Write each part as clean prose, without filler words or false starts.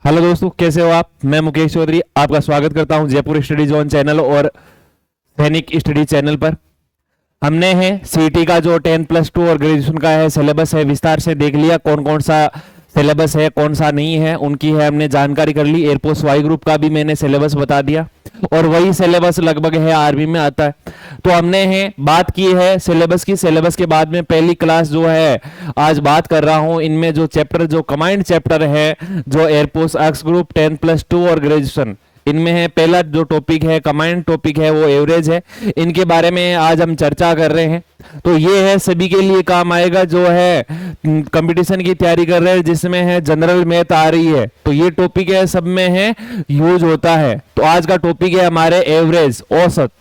Hello दोस्तों, कैसे हो आप। मैं मुकेश चौधरी आपका स्वागत करता हूं जयपुर स्टडी जोन चैनल और सैनिक स्टडी चैनल पर। हमने है सीटी का जो 10+2 और ग्रेजुएशन का है सिलेबस है विस्तार से देख लिया। कौन कौन सा सिलेबस है कौन सा नहीं है उनकी है हमने जानकारी कर ली। एयरफोर्स वाई ग्रुप का भी मैंने सिलेबस बता दिया और वही सिलेबस लगभग है आर्मी में आता है। तो हमने है बात की है सिलेबस की। सिलेबस के बाद में पहली क्लास जो है आज बात कर रहा हूं, इनमें जो चैप्टर जो कमांड चैप्टर है जो एयरफोर्स एक्स ग्रुप 10+2 और ग्रेजुएशन, इनमें है पहला जो टॉपिक है कमांड टॉपिक है वो एवरेज है। इनके बारे में आज हम चर्चा कर रहे हैं। तो ये है सभी के लिए काम आएगा जो है कंपटीशन की तैयारी कर रहे हैं, जिसमें है जनरल मैथ आ रही है। तो ये टॉपिक है सब में है यूज होता है। तो आज का टॉपिक है हमारे एवरेज औसत।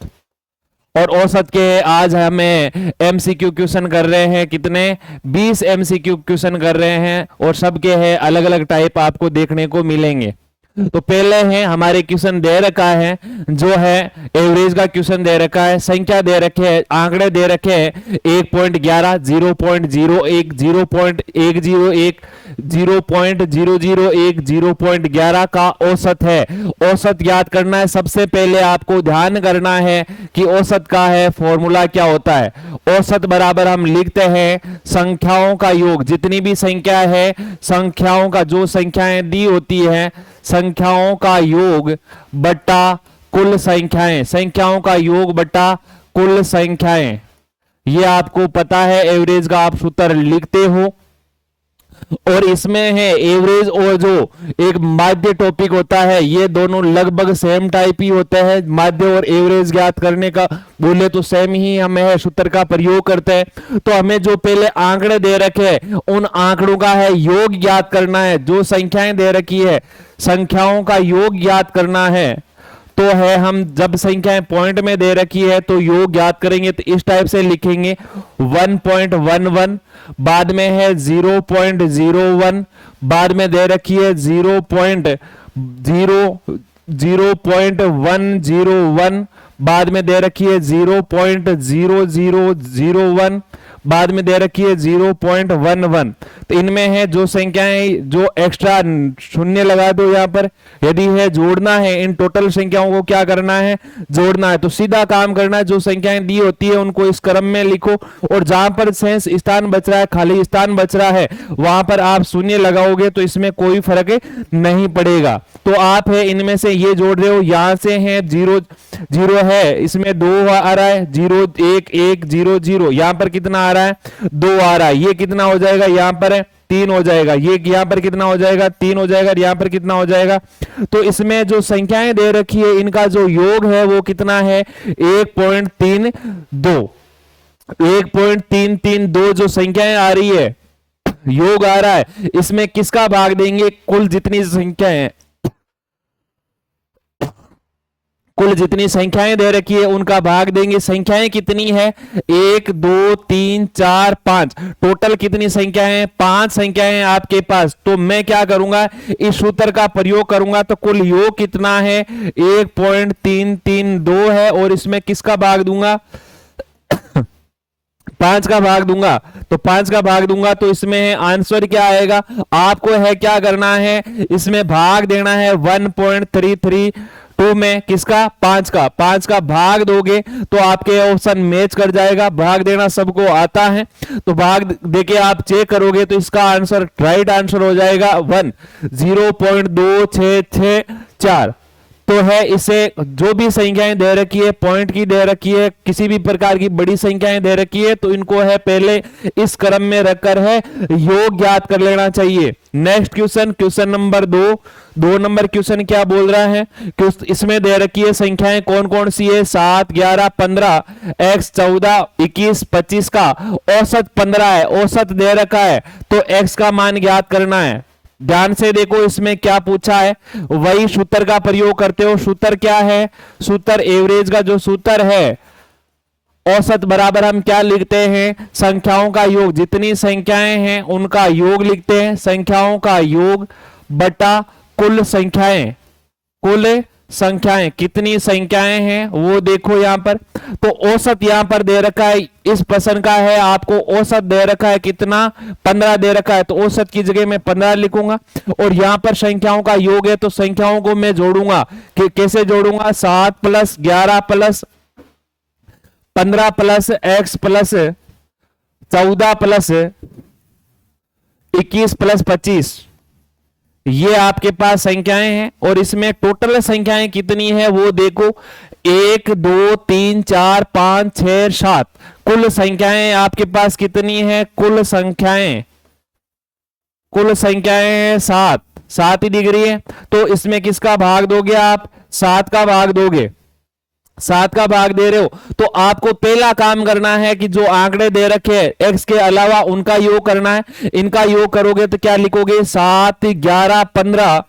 और औसत के आज हमें एमसीक्यू क्वेश्चन कर रहे हैं। कितने 20 एमसीक्यू क्वेश्चन कर रहे हैं और सबके है अलग अलग टाइप आपको देखने को मिलेंगे। तो पहले है हमारे क्वेश्चन दे रखा है जो है एवरेज का क्वेश्चन दे रखा है। संख्या दे रखे है, आंकड़े दे रखे हैं 1.11, 0.01, 0.101, 0.001, 0.11 का औसत है। औसत याद करना है। सबसे पहले आपको ध्यान करना है कि औसत का है फॉर्मूला क्या होता है। औसत बराबर हम लिखते हैं संख्याओं का योग। जितनी भी संख्या है संख्याओं का जो संख्याएं दी होती है संख्याओं का योग बट्टा कुल संख्याएं, संख्याओं का योग बट्टा कुल संख्याएं। ये आपको पता है एवरेज का आप सूत्र लिखते हो। और इसमें है एवरेज और जो एक माध्य टॉपिक होता है, ये दोनों लगभग सेम टाइप ही होते हैं। माध्य और एवरेज ज्ञात करने का बोले तो सेम ही हमें है सूत्र का प्रयोग करते हैं। तो हमें जो पहले आंकड़े दे रखे हैं उन आंकड़ों का है योग ज्ञात करना है। जो संख्याएं दे रखी है संख्याओं का योग ज्ञात करना है। तो है हम जब संख्याएं पॉइंट में दे रखी है तो योग ज्ञात करेंगे तो इस टाइप से लिखेंगे 1.11, बाद में है 0.01, बाद में दे रखी है 0.101, बाद में दे रखी है 0.0001, बाद में दे रखी है 0.11। तो इनमें है जो संख्याएं जो एक्स्ट्रा शून्य लगा दो यहाँ पर। यदि है जोड़ना है इन टोटल संख्याओं को क्या करना है जोड़ना है। तो सीधा काम करना है, जो संख्याएं दी होती है उनको इस क्रम में लिखो और जहां पर शेष स्थान बच रहा है खाली स्थान बच रहा है वहां पर आप शून्य लगाओगे तो इसमें कोई फर्क नहीं पड़ेगा। तो आप है इनमें से ये जोड़ रहे हो, यहां से है 0 0 है, इसमें 2 आ रहा है, 0 1 1 0 0, यहां पर कितना आ रहा है 2 आ रहा है। ये कितना हो जाएगा यहाँ पर 3 हो जाएगा। ये यहाँ पर कितना हो जाएगा 3 हो जाएगा। यहाँ पर कितना हो जाएगा। तो इसमें जो संख्याएं दे रखी है इनका जो योग है वो कितना है 1.32। 1.332 जो संख्याएं आ रही है योग आ रहा है, इसमें किसका भाग देंगे कुल जितनी संख्याएं हैं, कुल जितनी संख्याएं दे रखी है उनका भाग देंगे। संख्याएं कितनी है 1 2 3 4 5, टोटल कितनी संख्याएं हैं 5 संख्याएं आपके पास। तो मैं क्या करूंगा इस सूत्र का प्रयोग करूंगा। तो कुल योग कितना है 1.332 है और इसमें किसका भाग दूंगा 5 का भाग दूंगा। तो 5 का भाग दूंगा तो इसमें है आंसर क्या आएगा। आपको है क्या करना है इसमें भाग देना है 1.332 में किसका 5 का भाग दोगे तो आपके ऑप्शन मैच कर जाएगा। भाग देना सबको आता है तो भाग देके आप चेक करोगे तो इसका आंसर राइट आंसर हो जाएगा 1 0.2664। तो है इसे जो भी संख्याएं दे रखी है पॉइंट की दे रखी है किसी भी प्रकार की बड़ी संख्याएं दे रखी है तो इनको है पहले इस क्रम में रखकर है योग ज्ञात कर लेना चाहिए। Next question, question number 2 number question क्या बोल रहा है। इसमें दे रखी है संख्याएं कौन कौन सी है 7 11 15 x 14 21 25 का औसत 15 है। औसत दे रखा है तो x का मान ज्ञात करना है। ध्यान से देखो इसमें क्या पूछा है, वही सूत्र का प्रयोग करते हो। सूत्र क्या है, सूत्र एवरेज का जो सूत्र है औसत बराबर हम क्या लिखते हैं संख्याओं का योग। जितनी संख्याएं हैं उनका योग लिखते हैं। संख्याओं का योग बटा कुल संख्याएं, कुल संख्याएं, कितनी संख्याएं हैं वो देखो यहां पर। तो औसत यहां पर दे रखा है, इस प्रश्न का है आपको औसत दे रखा है कितना, 15 दे रखा है, तो औसत की जगह मैं 15 लिखूंगा। और यहां पर संख्याओं का योग है, तो संख्याओं को मैं जोड़ूंगा कि कैसे जोड़ूंगा, 7 plus 11 plus 15 plus x plus 14 plus 21 plus 25, ये आपके पास संख्याएं हैं। और इसमें टोटल संख्याएं कितनी है वो देखो, 1 2 3 4 5 6 7, कुल संख्याएं आपके पास कितनी है, कुल संख्याएं हैं 7, 7 ही दिख रही है। तो इसमें किसका भाग दोगे आप, 7 का भाग दोगे, 7 का भाग दे रहे हो, तो आपको पहला काम करना है कि जो आंकड़े दे रखे हैं x के अलावा उनका योग करना है। इनका योग करोगे तो क्या लिखोगे, 7 11 15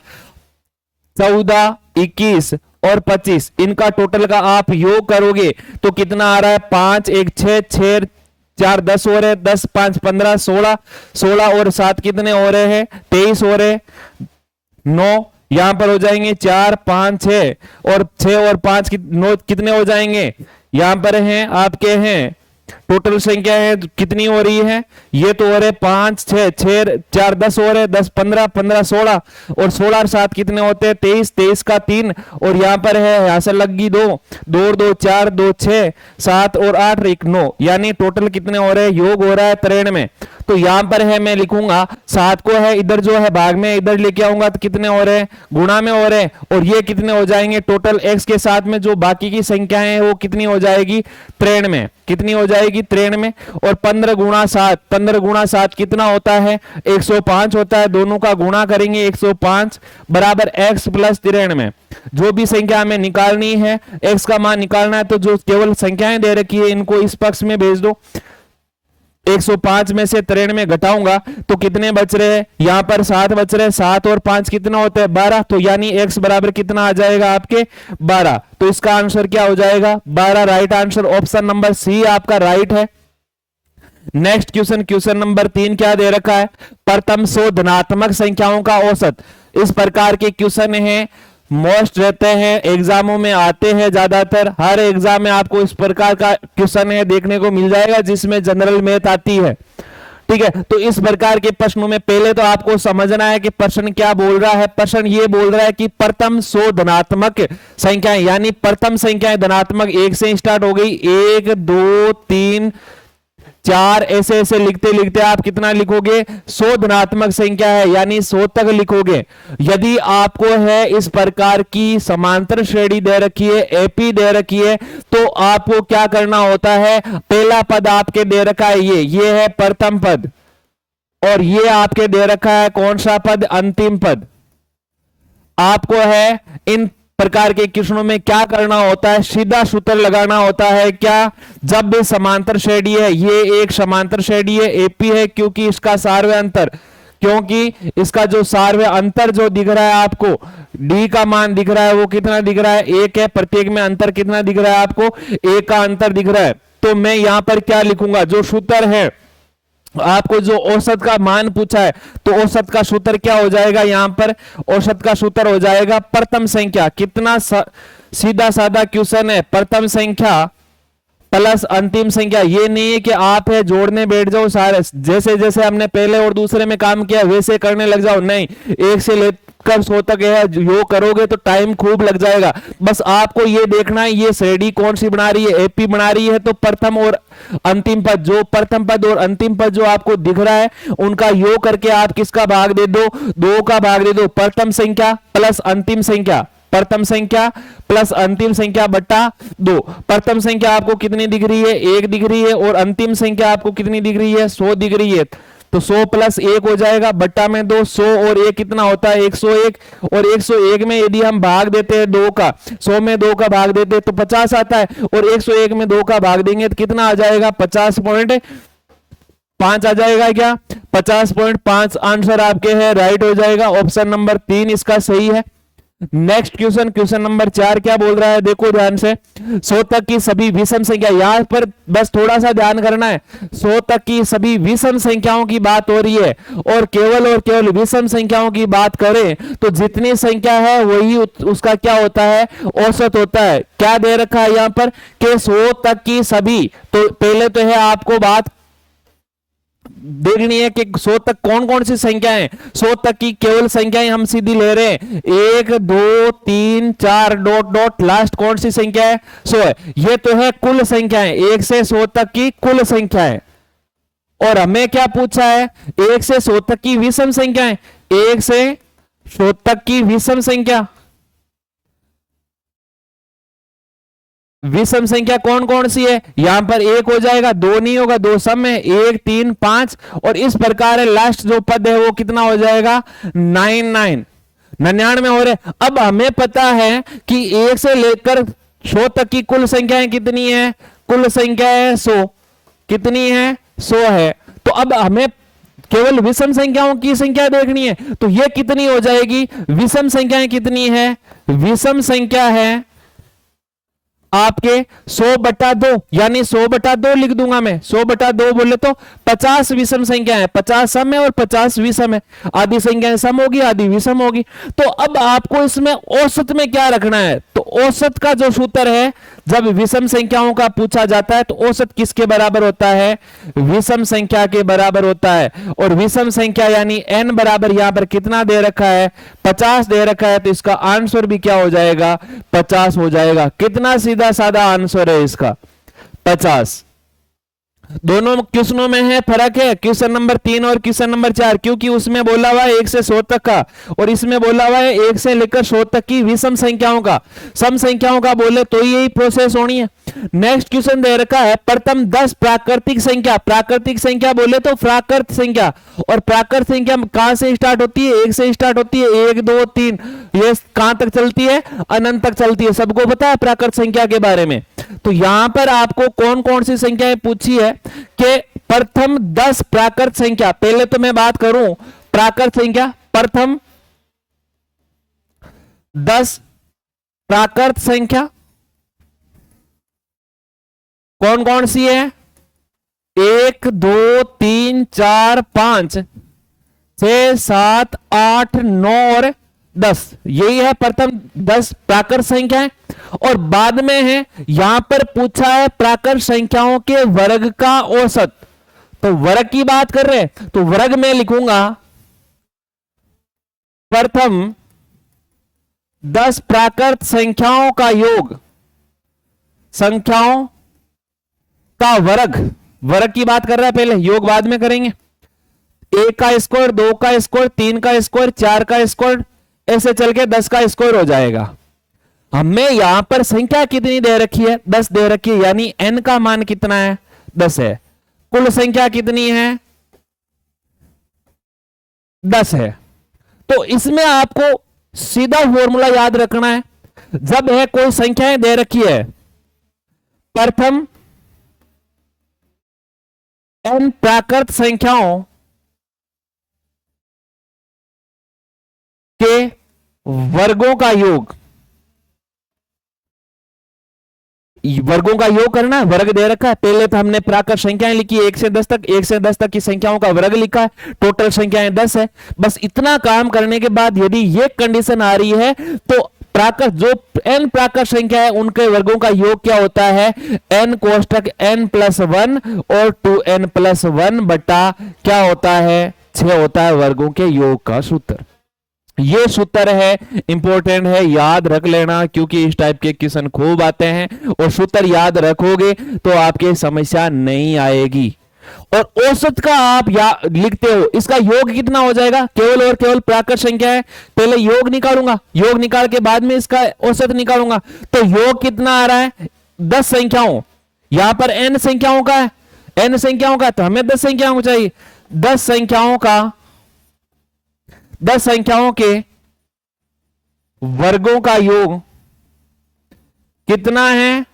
14 21 और 25, इनका टोटल का आप योग करोगे तो कितना आ रहा है, 5 1 6 6 4 10 हो रहे, 10 5 15 16, 16 और 7 कितने हो रहे हैं, 23 हो रहे, 9 यहां पर हो जाएंगे, 4 5 6 और 6 और 5 9 कितने हो जाएंगे, यहां पर हैं आपके हैं टोटल संख्या है कितनी हो रही है, ये तो हो रहे 5 6 6 4 10 हो रहे, 10 15 15 16 और 16 और 7 कितने होते हैं, 23, 23 का 3 और यहां पर है, यहां से लग गई 2 2 2 4 2 6 7 और 8 1 9, यानी टोटल कितने हो रहे हैं, योग हो रहा है 93। तो यहां पर है मैं लिखूंगा 7 को है इधर जो है भाग में इधर लेके आऊंगा तो कितने हो रहे हैं, गुणा में हो रहे हैं, और ये कितने हो जाएंगे, टोटल x के साथ में जो बाकी की संख्याएं हैं वो कितनी हो जाएगी, 93, कितनी हो जाएगी 93। और 15 गुणा 7, 15 गुणा 7 कितना होता है, 105 होता है, दोनों का गुणा करेंगे 105 बराबर x प्लस 93। जो भी संख्या हमें निकालनी है, x का मान निकालना है, तो जो केवल संख्याएं दे रखी है इनको इस पक्ष में भेज दो। 105 में से 93 घटाऊंगा तो कितने बच रहे हैं, यहां पर 7 बच रहे हैं, 7 और 5 कितना होता है 12, तो यानी x बराबर कितना आ जाएगा आपके 12। तो इसका आंसर क्या हो जाएगा 12, right answer option number C आपका राइट है। नेक्स्ट क्वेश्चन, क्वेश्चन नंबर 3 क्या दे रखा है, प्रथम 100 धनात्मक संख्याओं का औसत। इस प्रकार के क्वेश्चन है, मोस्ट रहते हैं, एग्जामों में आते हैं, ज्यादातर हर एग्जाम में आपको इस प्रकार का क्वेश्चन है देखने को मिल जाएगा जिसमें जनरल मैथ आती है। ठीक है, तो इस प्रकार के प्रश्नों में पहले तो आपको समझना है कि प्रश्न क्या बोल रहा है। प्रश्न ये बोल रहा है कि प्रथम 100 धनात्मक संख्याएं, यानी प्रथम संख्याएं धनात्मक 1 से स्टार्ट हो गई, 1 2 3 4 ऐसे ऐसे लिखते लिखते आप कितना लिखोगे, 100 धनात्मक संख्या है यानी 100 तक लिखोगे। यदि आपको है इस प्रकार की समांतर श्रेणी दे रखी है, एपी दे रखी है, तो आपको क्या करना होता है, पहला पद आपके दे रखा है ये है प्रथम पद, और ये आपके दे रखा है कौन सा पद, अंतिम पद। आपको है इन प्रकार के क्वेश्चनों में क्या करना होता है, सीधा सूत्र लगाना होता है। क्या, जब भी समांतर श्रेणी है, ये एक समांतर श्रेणी है, एपी है, क्योंकि इसका सार्वय अंतर, क्योंकि इसका जो सार्वय अंतर जो दिख रहा है आपको, डी का मान दिख रहा है वो कितना दिख रहा है, 1 है, प्रत्येक में अंतर कितना दिख रहा है आपको, 1 का अंतर दिख रहा है। तो मैं यहां पर क्या लिखूंगा, जो सूत्र है आपको जो औसत का मान पूछा है, तो औसत का सूत्र क्या हो जाएगा, यहां पर औसत का सूत्र हो जाएगा प्रथम संख्या, कितना सीधा साधा क्वेश्चन है, प्रथम संख्या प्लस अंतिम संख्या। ये नहीं है कि आप है जोड़ने बैठ जाओ सारे, जैसे जैसे हमने पहले और दूसरे में काम किया वैसे करने लग जाओ, नहीं, 1 से लेकर 100 तक है योग करोगे तो टाइम खूब लग जाएगा। बस आपको ये देखना है ये श्रेणी कौन सी बना रही है, एपी बना रही है, तो प्रथम और अंतिम पद, जो प्रथम पद और अंतिम पद जो आपको दिख रहा है उनका योग करके आप किसका भाग दे दो, 2 का भाग दे दो। प्रथम संख्या प्लस अंतिम संख्या, प्रथम संख्या प्लस अंतिम संख्या बटा 2। प्रथम संख्या आपको कितनी दिख रही है, 1 दिख रही है, और अंतिम संख्या आपको कितनी दिख रही है, 100 दिख रही है, तो 100 प्लस 1 हो जाएगा बट्टा में 2। 100 और 1 कितना होता है, 101, और 101 में यदि हम भाग देते हैं 2 का, 100 में 2 का भाग देते हैं तो 50 आता है, और 101 में 2 का भाग देंगे तो कितना आ जाएगा, 50.5 आ जाएगा। क्या 50.5 आंसर आपके है राइट हो जाएगा, ऑप्शन नंबर 3 इसका सही है। नेक्स्ट क्वेश्चन, क्वेश्चन नंबर 4 क्या बोल रहा है, देखो ध्यान से। 100 तक की सभी विषम संख्या, यहां पर बस थोड़ा सा ध्यान करना है। 100 तक की सभी विषम संख्याओं की बात हो रही है, और केवल विषम संख्याओं की बात करें तो जितनी संख्या है वही उसका क्या होता है, औसत होता है। क्या दे रखा है यहां पर कि 100 तक की सभी, तो पहले तो है आपको बात देखनी है कि 100 तक कौन कौन सी संख्याएं, 100 तक की केवल संख्याएं हम सीधी ले रहे हैं, 1 2 3 4 डॉट डॉट लास्ट कौन सी संख्या है, 100 है। ये तो है कुल संख्याएं, 1 से 100 तक की कुल संख्याएं। और हमें क्या पूछा है, 1 से 100 तक की विषम संख्याएं, 1 से 100 तक की विषम संख्या। विषम संख्या कौन कौन सी है, यहां पर 1 हो जाएगा, 2 नहीं होगा, 2 सम है, 1 3 5 और इस प्रकार है। लास्ट जो पद है वो कितना हो जाएगा, 99 हो रहे। अब हमें पता है कि 1 से लेकर 100 तक की कुल संख्याएं कितनी है, कुल संख्या है 100, कितनी है 100 है। तो अब हमें केवल विषम संख्याओं की संख्या देखनी है, तो ये कितनी हो जाएगी, विषम संख्याएं कितनी है, विषम संख्या है आपके 100/2, यानी 100/2 लिख दूंगा मैं। 100/2 बोले तो 50 विषम संख्या है, 50 सम है और 50 विषम है। आधी संख्याएं सम होगी, आधी विषम होगी। तो अब आपको इसमें औसत में क्या रखना है, तो औसत का जो सूत्र है, जब विषम संख्याओं का पूछा जाता है तो औसत किसके बराबर होता है, विषम संख्या के बराबर होता है। और विषम संख्या यानी n बराबर यहां पर कितना दे रखा है, 50 दे रखा है, तो इसका आंसर भी क्या हो जाएगा, 50 हो जाएगा। कितना सीधा साधा आंसर है इसका, 50। दोनों क्वेश्चनों में है फर्क है, क्वेश्चन नंबर 3 और क्वेश्चन नंबर 4, क्योंकि उसमें बोला हुआ है 1 से 100 तक का और इसमें बोला हुआ है 1 से लेकर 100 तक की विषम संख्याओं का। सम संख्याओं का बोले तो यही प्रोसेस होनी है। नेक्स्ट क्वेश्चन दे रखा है प्रथम 10 प्राकृतिक संख्या। प्राकृतिक संख्या बोले तो प्राकृत संख्या, और प्राकृत संख्या कहां से स्टार्ट होती है, 1 से स्टार्ट होती है, 1 2 3, ये कहां तक चलती है, अनंत तक चलती है। सबको पता है प्राकृत संख्या के बारे में। तो यहां पर आपको कौन कौन सी संख्याएं पूछी है कि प्रथम 10 प्राकृत संख्या। पहले तो मैं बात करूं प्राकृत संख्या, प्रथम 10 प्राकृत संख्या कौन कौन सी है, 1 2 3 4 5 6 7 8 9 और 10, यही है प्रथम 10 प्राकृत संख्याएं। और बाद में है यहां पर पूछा है प्राकृत संख्याओं के वर्ग का औसत। तो वर्ग की बात कर रहे हैं तो वर्ग में लिखूंगा प्रथम 10 प्राकृत संख्याओं का योग, संख्याओं का वर्ग, वर्ग की बात कर रहा है पहले, योग बाद में करेंगे। 1 का स्क्वायर, 2 का स्क्वायर, 3 का स्क्वायर, 4 का स्क्वायर, ऐसे चल के 10 का स्क्वायर हो जाएगा। हमें यहां पर संख्या कितनी दे रखी है, 10 दे रखी है, यानी n का मान कितना है, 10 है। कुल संख्या कितनी है, 10 है। तो इसमें आपको सीधा फॉर्मूला याद रखना है। जब है कोई संख्याएं दे रखी है, प्रथम n प्राकृत संख्याओं के वर्गों का योग, वर्गों का योग करना है। वर्ग दे रखा है, पहले तो हमने प्राकृत संख्याएं लिखी 1 से 10 तक, 1 से 10 तक की संख्याओं का वर्ग लिखा है, टोटल संख्याएं 10 है। बस इतना काम करने के बाद यदि ये कंडीशन आ रही है तो प्राकृत जो n प्राकृत संख्या है उनके वर्गों का योग क्या होता है, n कोष्टक n+1 और 2n+1 बटा क्या होता है, 6 होता है वर्गों के योग का सूत्र। ये सूत्र है, इंपॉर्टेंट है, याद रख लेना, क्योंकि इस टाइप के क्वेश्चन खूब आते हैं और सूत्र याद रखोगे तो आपके समस्या नहीं आएगी। और औसत का आप लिखते हो, इसका योग कितना हो जाएगा, केवल और केवल प्राकृत संख्या है, पहले योग निकालूंगा, योग निकाल के बाद में इसका औसत निकालूंगा। तो योग कितना आ रहा है, 10 संख्याओं, यहां पर n संख्याओं का है, n संख्याओं का, तो हमें 10 संख्याओं चाहिए। 10 संख्याओं का, 10 संख्याओं के वर्गों का योग कितना है,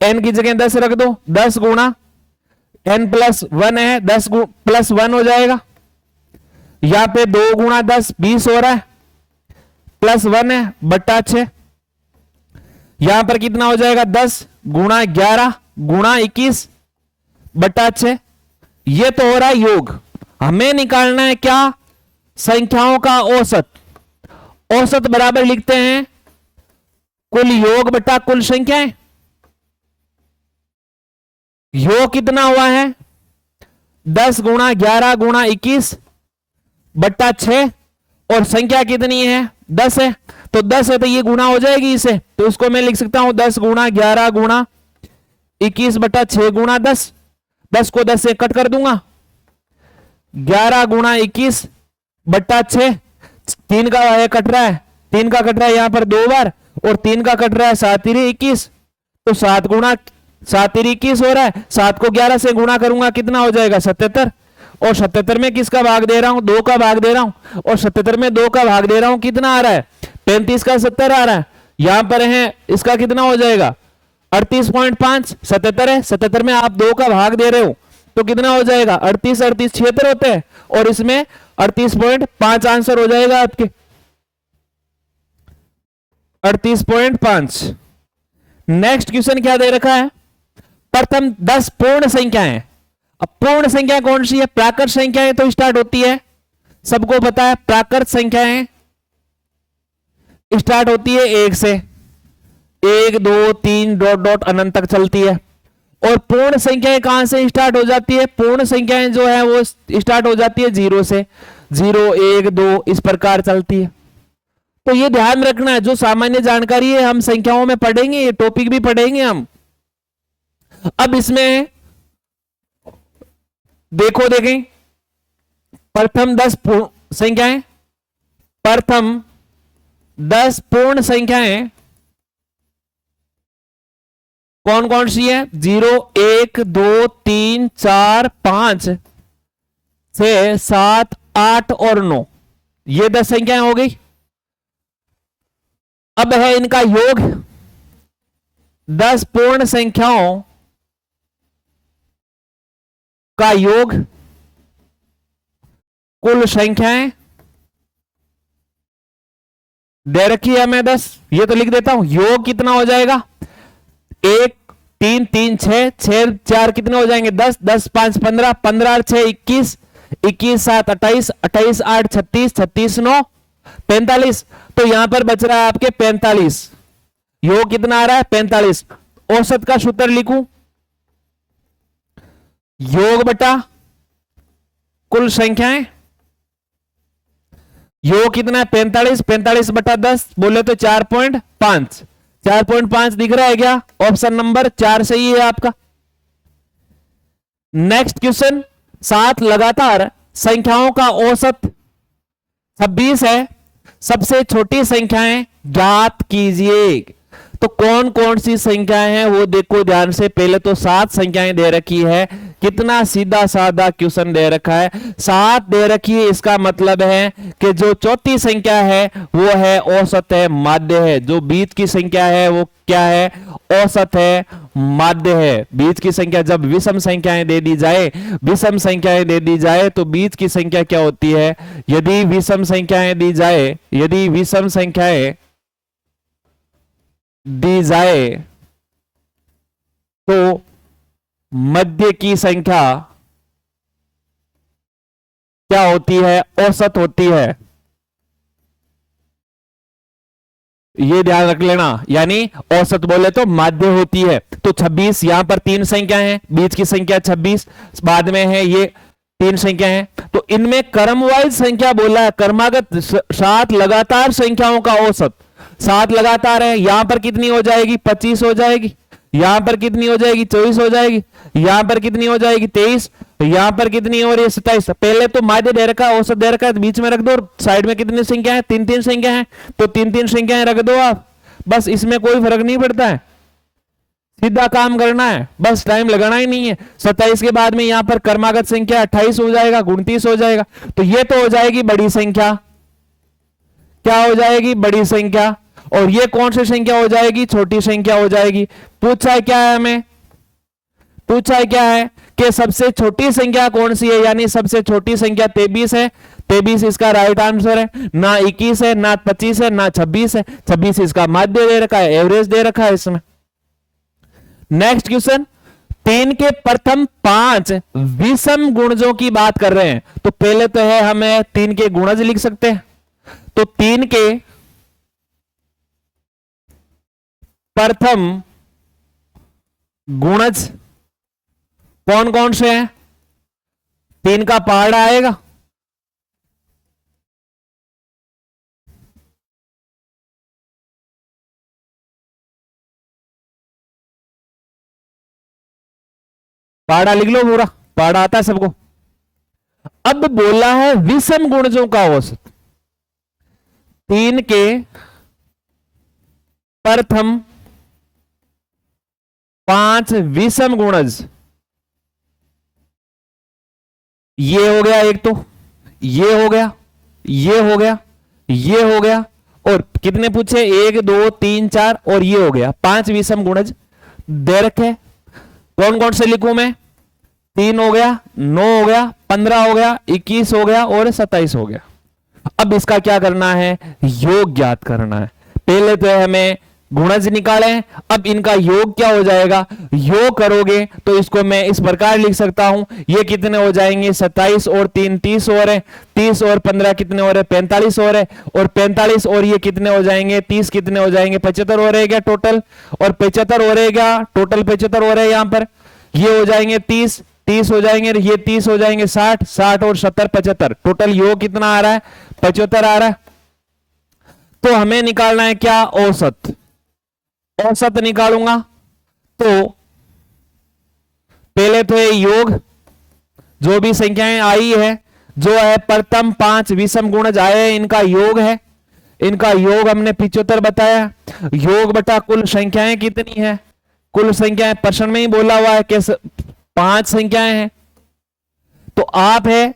n की जगह 10 रख दो, 10 गुणा n+1 है, 10+1 हो जाएगा। यहां पे 2 गुणा 10 20 हो रहा है, +1 है बट्टा 6। यहां पर कितना हो जाएगा 10 गुणा 11 गुणा 21 बट्टा 6। ये तो हो रहा है योग। हमें निकालना है क्या, संख्याओं का औसत। औसत बराबर लिखते हैं कुल योग बटा कुल संख्याएं। योग कितना हुआ है 10 गुणा 11 गुणा 21 बट्टा 6 और संख्या कितनी है 10 है, तो 10 है तो ये गुणा हो जाएगी इसे, तो उसको मैं लिख सकता हूं 10 गुणा 11 गुणा 21 बट्टा 6 गुणा 10। 10 को 10 से कट कर दूंगा, 11 गुणा 21 बट्टा 6। 3 का है कट रहा है, 3 का कट रहा है यहां पर 2 बार और 3 का कट रहा है 7 तिरी 21, तो 7 गुणा 7 तिरी 21 हो रहा है। 7 को 11 से गुणा करूंगा कितना हो जाएगा 77, और 77 में किसका भाग दे रहा हूं 2 का भाग दे रहा हूं, और 77 में 2 का भाग दे रहा हूं कितना आ रहा है 35 का 70 आ रहा है। यहां पर है इसका कितना हो जाएगा 38.5। 77 है, 77 में आप 2 का भाग दे रहे हो तो कितना हो जाएगा 38 38 76 होते हैं, और इसमें 38.5 आंसर हो जाएगा आपके 38.5। नेक्स्ट क्वेश्चन क्या दे रखा है, प्रथम 10 पूर्ण संख्याएं। अब पूर्ण संख्या कौन सी है, प्राकृत संख्याएं तो स्टार्ट होती है, सबको पता है प्राकृत संख्याएं स्टार्ट होती है 1 से, 1 2 3 डॉट डॉट अनंत तक चलती है। और पूर्ण संख्याएं कहां से स्टार्ट हो जाती है, पूर्ण संख्याएं जो है वो स्टार्ट हो जाती है 0 से, 0 1 2 इस प्रकार चलती है। तो ये ध्यान रखना है, जो सामान्य जानकारी है हम संख्याओं में पढ़ेंगे, ये टॉपिक भी पढ़ेंगे हम। अब इसमें देखो देखें प्रथम 10 संख्याएं, प्रथम 10 पूर्ण संख्याएं कौन कौन सी है 0 1 2 3 4 5 6 7 8 और 9, ये 10 संख्याएं हो गई। अब है इनका योग, 10 पूर्ण संख्याओं का योग कुल संख्याएं दे रखी है हमें 10, ये तो लिख देता हूं। योग कितना हो जाएगा 1 3 3 6 6 4 कितने हो जाएंगे 10 10 5 15 15 6 21 21 7 28 28 8 36 36 9 45, तो यहां पर बच रहा है आपके 45। योग कितना आ रहा है 45। औसत का सूत्र लिखूं योग बटा कुल संख्याएं, योग कितना है 45, 45 बटा 10 बोले तो 4.5, 4.5 दिख रहा है क्या, ऑप्शन नंबर 4 सही है आपका। नेक्स्ट क्वेश्चन, 7 लगातार संख्याओं का औसत 26 है, सबसे छोटी संख्याएं ज्ञात कीजिए। तो कौन कौन सी संख्याएं हैं वो देखो ध्यान से। पहले तो 7 संख्याएं दे रखी है, कितना सीधा साधा क्वेश्चन दे रखा है, 7 दे रखी है, इसका मतलब है कि जो चौथी संख्या है वो है औसत है, माध्य है। जो बीच की संख्या है वो क्या है, औसत है, माध्य है। बीच की संख्या जब विषम संख्याएं दे दी जाए, विषम संख्याएं दे दी जाए तो बीच की संख्या क्या होती है, यदि विषम संख्याएं दी जाए, यदि विषम संख्याएं दी जाए तो मध्य की संख्या क्या होती है, औसत होती है। ये ध्यान रख लेना, यानी औसत बोले तो माध्य होती है। तो 26 यहां पर 3 संख्या है, बीच की संख्या 26, बाद में है ये 3 संख्या है, तो इनमें क्रमवाइज संख्या बोला है, क्रमागत 7 लगातार संख्याओं का औसत 7 लगातार है। यहां पर कितनी हो जाएगी 25 हो जाएगी, यहां पर कितनी हो जाएगी 24 हो जाएगी, यहां पर कितनी हो जाएगी 23, यहां पर कितनी हो रही है 27। पहले तो माध्य दे रखा है, औसत दे रखा है, तो बीच में रख दो, और साइड में कितनी संख्या है 3 संख्या है, तो 3 संख्याएं रख दो आप, बस इसमें कोई फर्क नहीं पड़ता है, सीधा काम करना है, बस टाइम लगाना ही नहीं है। 27 के बाद में यहां पर क्रमागत संख्या 28 हो जाएगा, 29 हो जाएगा, तो ये तो हो जाएगी बड़ी संख्या। क्या हो जाएगी बड़ी संख्या, और ये कौन सी संख्या हो जाएगी, छोटी संख्या हो जाएगी। पूछा है क्या है हमें, पूछा है क्या है कि सबसे छोटी संख्या कौन सी है, यानी सबसे छोटी संख्या 23 है। 23 इसका राइट आंसर है। ना 21 है, ना 25 है, ना 26 है। 26 इसका माध्य दे रखा है, एवरेज दे रखा है इसमें। नेक्स्ट क्वेश्चन, 3 के प्रथम 5 विषम गुणजों की बात कर रहे हैं। तो पहले तो है हमें 3 के गुणज लिख सकते हैं। तो 3 के प्रथम गुणज कौन कौन से हैं? 3 का पहाड़ा आएगा, पहाड़ा लिख लो, पूरा पहाड़ा आता है सबको। अब बोला है विषम गुणजों का औसत। 3 के प्रथम 5 विषम गुणज, ये हो गया एक, तो ये हो गया, ये हो गया, ये हो गया, और कितने पूछे? 1 2 3 4, और ये हो गया 5 विषम गुणज दे रखे। कौन कौन से लिखूं मैं? 3 हो गया, 9 हो गया, 15 हो गया, 21 हो गया और 27 हो गया। अब इसका क्या करना है? योग ज्ञात करना है। पहले तो हमें गुणज निकाले, अब इनका योग क्या हो जाएगा? योग करोगे तो इसको मैं इस प्रकार लिख सकता हूं, ये कितने हो जाएंगे? 27 और 3 30 हो रहे, 30 और 15 कितने हो रहे? 45 हो रहे, और 45 और ये कितने हो जाएंगे? 30 कितने हो जाएंगे? 75 हो रहे क्या टोटल? और 75 हो रहे क्या टोटल? 75 हो रहे यहां पर, ये हो जाएंगे 30, 30 हो जाएंगे, ये 30 हो जाएंगे 60, 60 और 70 75, टोटल योग कितना आ रहा है? 75 आ रहा है। तो हमें निकालना है क्या? औसत। औसत निकालूंगा तो पहले तो ये योग, जो भी संख्याएं आई है, जो है प्रथम 5 विषम गुणज आए, इनका योग है। इनका योग हमने 75 बताया। योग बटा कुल संख्याएं कितनी है? कुल संख्याएं प्रश्न में ही बोला हुआ है कि 5 संख्याएं हैं। तो आप है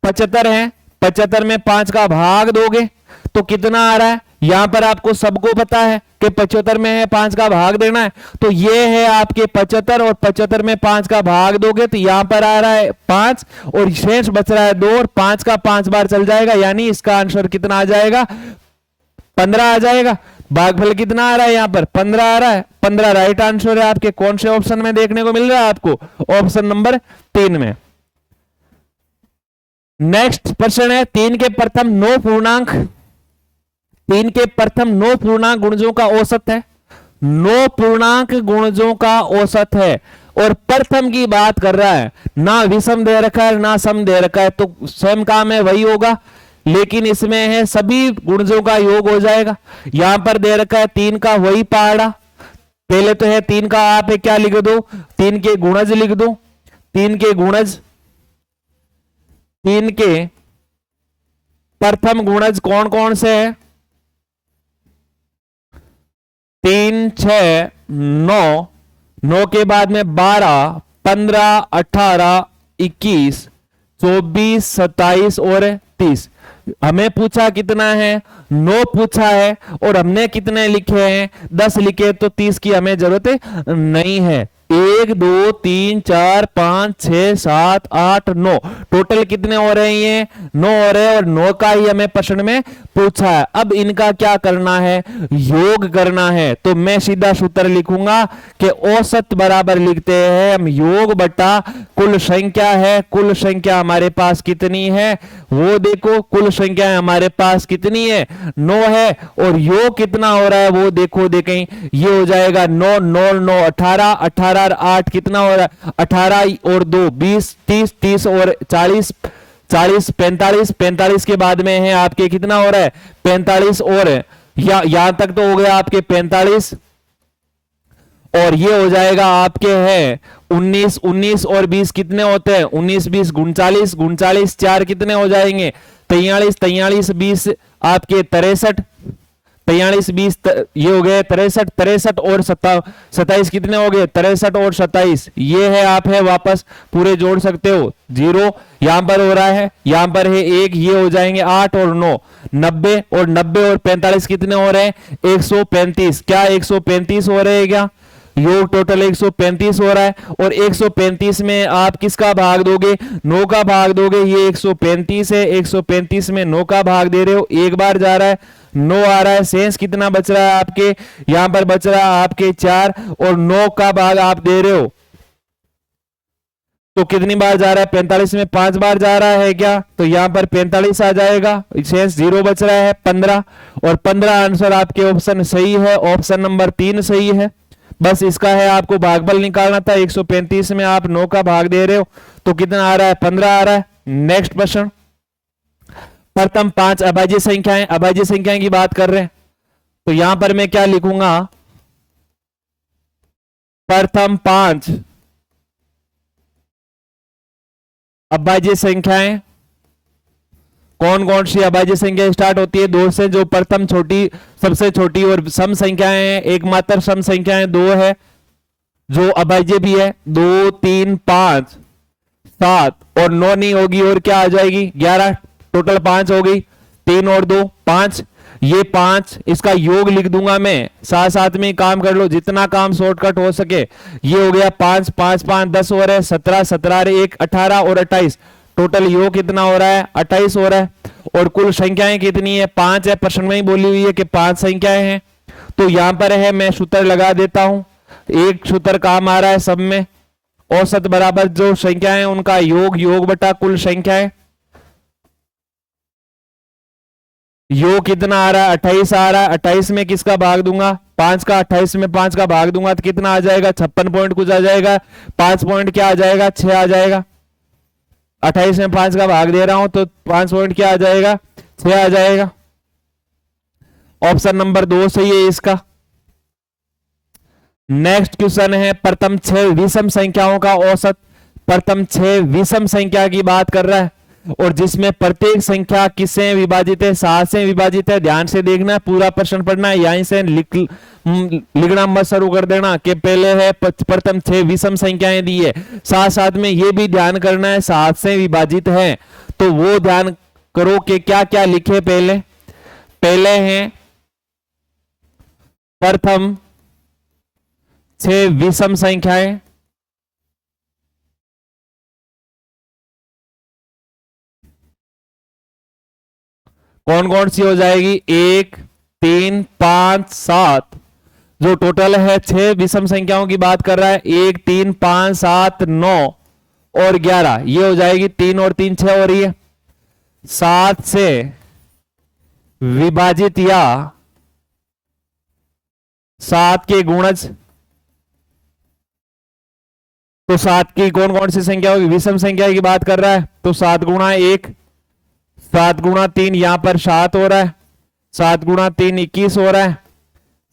75 है, 75 में 5 का भाग दोगे तो कितना आ रहा है? यहां पर आपको सबको पता है कि 75 में है 5 का भाग देना है, तो ये है आपके 75, और 75 में 5 का भाग दोगे तो यहां पर आ रहा है 5, और शेष बच रहा है 2, और 5 का 5 बार चल जाएगा, यानी इसका आंसर कितना आ जाएगा? 15 आ जाएगा। भागफल कितना आ रहा है? यहां पर 15 आ रहा है। 15 राइट आंसर है आपके। कौन से ऑप्शन में देखने को मिल रहा है आपको? ऑप्शन नंबर 3 में। नेक्स्ट प्रश्न है, 3 के प्रथम 9 पूर्णांक, 3 के प्रथम 9 पूर्णांक गुणजों का औसत है। 9 पूर्णांक गुणजों का औसत है, और प्रथम की बात कर रहा है। ना विषम दे रखा है, ना सम दे रखा है, तो स्वयं काम है वही होगा, लेकिन इसमें है सभी गुणजों का योग हो जाएगा। यहां पर दे रखा है 3 का वही पहाड़ा। पहले तो है 3 का आप क्या लिख दो? 3 के गुणज लिख दो। 3 के गुणज, 3 के प्रथम गुणज कौन कौन से है? 3 6 9, 9 के बाद में 12 15 18 21 24 27 और 30। हमें पूछा कितना है? 9 पूछा है, और हमने कितने लिखे हैं? 10 लिखे, तो 30 की हमें जरूरत नहीं है। 1 2 3 4 5 6 7 8 9, टोटल कितने हो रहे हैं? 9 हो रहे हैं, और 9 का ही हमें प्रश्न में पूछा है। अब इनका क्या करना है? योग करना है। तो मैं सीधा सूत्र लिखूंगा कि औसत बराबर लिखते हैं हम योग बटा कुल संख्या है। कुल संख्या हमारे पास कितनी है वो देखो, कुल संख्या हमारे पास कितनी है? 9 है, और योग कितना हो रहा है वो देखो, देखें ये हो जाएगा 9 9 9 18, 18 और 8 कितना हो रहा है? 18 और 2 20, 30 30 और 40 40 45, 45 के बाद में है आपके कितना हो रहा है? 45, और यहां तक तो हो गया आपके 45, और ये हो जाएगा आपके है 19 19 और 20 कितने होते हैं? 19 20 39, 39 4 कितने हो जाएंगे? 43 43 20 आपके 63, 43 20 ये हो गए 63, 63 और 27 कितने हो गए? 63 और 27। ये है आप है वापस पूरे जोड़ सकते हो। 0 यहां पर हो रहा है, यहां पर है 1, ये हो जाएंगे 8 और 9 90, और 90 और 45 कितने हो रहे हैं? 135। क्या 135 हो रहे हैं क्या? योग टोटल 135 हो रहा है, और 135 में आप किसका भाग दोगे, 9 का भाग दोगे। ये 135 है, 135 में 9 का भाग दे रहे हो, एक बार जा रहा है, 9 आ रहा है। शेष कितना बच रहा है आपके, यहां पर बच रहा है आपके 4, और 9 का भाग आप दे रहे हो तो कितनी बार जा रहा है, 45 में 5 बार जा रहा है क्या, तो यहां पर 45 आ जाएगा, शेष 0 बच रहा है 15, और 15 आंसर आपके ऑप्शन सही है, ऑप्शन नंबर 3 सही है। बस इसका है आपको भागफल निकालना था। 135 में आप 9 का भाग दे रहे हो तो कितना आ रहा है, 15 आ रहा है। नेक्स्ट प्रश्न, प्रथम 5 अभाज्य संख्याएं, अभाज्य संख्याएं की बात कर रहे हैं, तो यहां पर मैं क्या लिखूंगा, प्रथम 5 अभाज्य संख्याएं। कौन कौन सी अभाज्य संख्या स्टार्ट होती है 2 से, जो प्रथम छोटी, सबसे छोटी और सम संख्याएं हैं, एकमात्र सम संख्याएं 2 है, जो अभाज्य भी है, 2 3 5 7, और 9 नहीं होगी, और क्या आ जाएगी 11, टोटल 5 हो गई, 3 और 2 5, ये 5 इसका योग लिख दूंगा मैं, साथ साथ में काम कर लो, जितना काम शॉर्टकट हो सके। ये हो गया 5 5 5 10 हो रहा है, 17 17 1 18 और 28, टोटल योग कितना हो रहा है, 28 हो रहा है। और कुल संख्याएं कितनी है, 5 है, प्रश्न में ही बोली हुई है कि 5 संख्याएं हैं, तो यहां पर है, मैं सूत्र लगा देता हूं, एक सूत्र काम आ रहा है सब में, औसत बराबर जो संख्याएं हैं उनका योग, योग बटा कुल संख्याएं, योग कितना आ रहा है, 28 आ रहा है, 28 में किसका भाग दूंगा, 5 का, 28 में 5 का भाग दूंगा तो कितना आ जाएगा, 56 पॉइंट कुछ आ जाएगा, 5 पॉइंट क्या आ जाएगा, 6 आ जाएगा। 28 में 5 का भाग दे रहा हूं तो 5 पॉइंट क्या आ जाएगा, 6 आ जाएगा। ऑप्शन नंबर 2 सही है इसका। नेक्स्ट क्वेश्चन है, प्रथम 6 विषम संख्याओं का औसत, प्रथम 6 विषम संख्या की बात कर रहा है, और जिसमें प्रत्येक संख्या किससे विभाजित है, 7 से विभाजित है। ध्यान से देखना है, पूरा प्रश्न पढ़ना है, यहीं से लिखना मत शुरू कर देना कि पहले है प्रथम 6 विषम संख्याएं दी है, साथ साथ में ये भी ध्यान करना है 7 से विभाजित है, तो वो ध्यान करो कि क्या क्या लिखे। पहले पहले हैं प्रथम 6 विषम संख्याएं, कौन कौन सी हो जाएगी, 1 3 5 7, जो टोटल है 6 विषम संख्याओं की बात कर रहा है, 1 3 5 7 9 और 11, ये हो जाएगी, 3 और 3 6 हो रही है। 7 से विभाजित या 7 के गुणज, तो 7 की कौन कौन सी संख्या होगी, विषम संख्या की बात कर रहा है, तो 7 गुणा 1, 7 गुणा 3, यहां पर 7 हो रहा है, 7 गुणा 3 21 हो रहा है,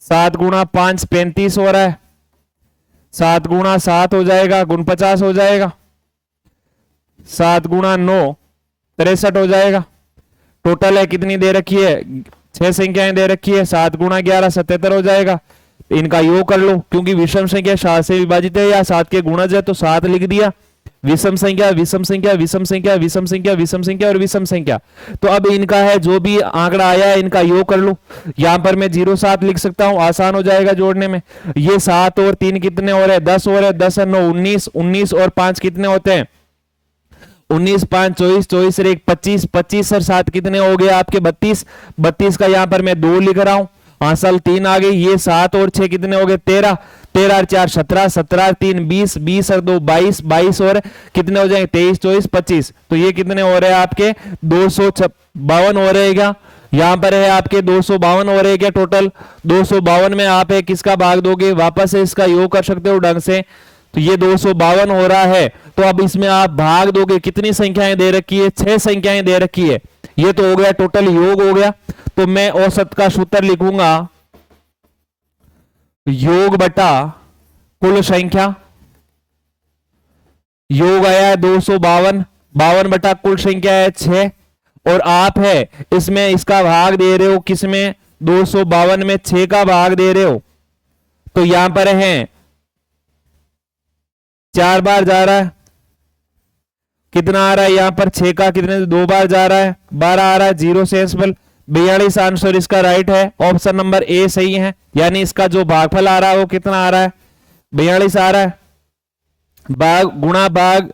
7 गुणा 5 35 हो रहा है, 7 गुणा 7 हो जाएगा 49 हो जाएगा, 7 गुणा 9 63 हो जाएगा। टोटल है कितनी दे रखी है, 6 संख्याएं दे रखी है, 7 गुणा 11 77 हो जाएगा। इनका योग कर लो, क्योंकि विषम संख्या 7 से विभाजित है या 7 के गुणज है तो 7 लिख दिया। विषम संख्या विषम संख्या विषम संख्या विषम संख्या विषम संख्या और विषम संख्या, तो अब इनका है जो भी आंकड़ा आया है इनका योग कर लो। यहां पर मैं 0 7 लिख सकता हूं, आसान हो जाएगा जोड़ने में। ये 7 और 3 कितने हो रहे हैं, 10 हो रहे हैं, 10 और 9 19, 19 और 5 कितने होते हैं, 19 5 24, 24 और 1 25, 25 और 7 कितने हो गए आपके 32, 32 का यहां पर मैं 2 लिख रहा हूं, हासिल 3 आ गई। ये 7 और 6 कितने हो गए 13, 13 और 4 17, 17 और 3 20, 20 और 2 22, 22 और कितने हो जाएंगे 23 24 25, तो ये कितने हो रहे हैं आपके 252 हो रहे हैं। यहां पर है आपके 252 हो रहे हैं टोटल। 252 में आप है किसका भाग दोगे, वापस से इसका योग कर सकते हो ढंग से, तो ये 252 हो रहा है, तो अब इसमें आप भाग दोगे, कितनी संख्याएं दे रखी है, 6 संख्याएं दे रखी है, ये तो हो गया टोटल योग हो गया। तो मैं औसत का सूत्र लिखूंगा योग बटा कुल संख्या, योग आया है 252, 52 बटा कुल संख्या है 6, और आप है इसमें इसका भाग दे रहे हो, किसमें 252 में 6 का भाग दे रहे हो, तो यहां पर है 4 बार जा रहा है, कितना आ रहा है यहां पर 6 का कितने 2 बार जा रहा है 12 आ रहा है, 0 से 42 आंसर इसका राइट है, ऑप्शन नंबर ए सही है। यानी इसका जो भागफल आ रहा है वो कितना आ रहा है 42 आ रहा है। भाग गुणा भाग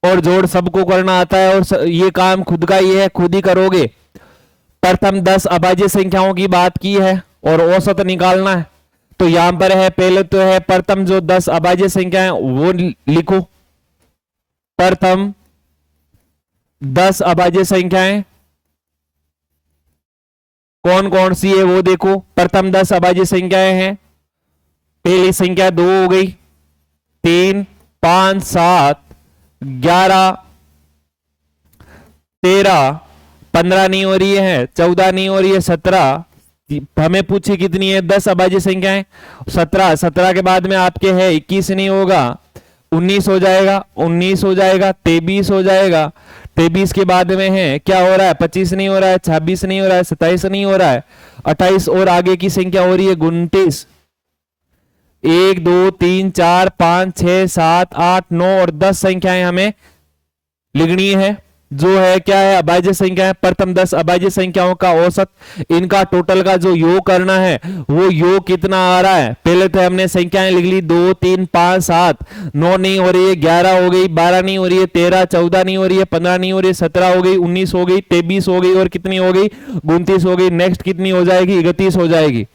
और जोड़ सबको करना आता है और ये काम खुद का ये है, खुद ही करोगे। प्रथम 10 अभाज्य संख्याओं की बात की है और औसत निकालना है। तो यहां पर है पहले तो है प्रथम जो 10 अभाज्य संख्याएं वो लिखो। प्रथम 10 अभाज्य संख्याएं कौन कौन सी है वो देखो। प्रथम 10 अभाज्य संख्याएं हैं, पहली संख्या 2 हो गई, 3, 5, 7, 11, 13, 15 नहीं हो रही है, 14 नहीं हो रही है, 17। हमें पूछी कितनी है? 10 अभाज्य संख्याएं। 17 के बाद में आपके है 21 नहीं होगा, 19 हो जाएगा, 19 हो जाएगा, 23 हो जाएगा, 23 के बाद में है क्या हो रहा है? 25 नहीं हो रहा है, 26 नहीं हो रहा है, 27 नहीं हो रहा है, 28 और आगे की संख्या हो रही है 29। 1, 2, 3, 4, 5, 6, 7, 8, 9 और 10 संख्याएं हमें लिखनी है, जो है क्या है? अभाज्य संख्या है। प्रथम 10 अभाज्य संख्याओं का औसत, इनका टोटल का जो योग करना है वो योग कितना आ रहा है? पहले तो हमने संख्याएं लिख ली 2, 3, 5, 7, 9 नहीं हो रही है, 11 हो गई, 12 नहीं हो रही है, 13, 14 नहीं हो रही है, 15 नहीं हो रही है, 17 हो गई, 19 हो गई, 23 हो गई और कितनी हो गई? 29 हो गई। नेक्स्ट कितनी हो जाएगी? 31 हो जाएगी।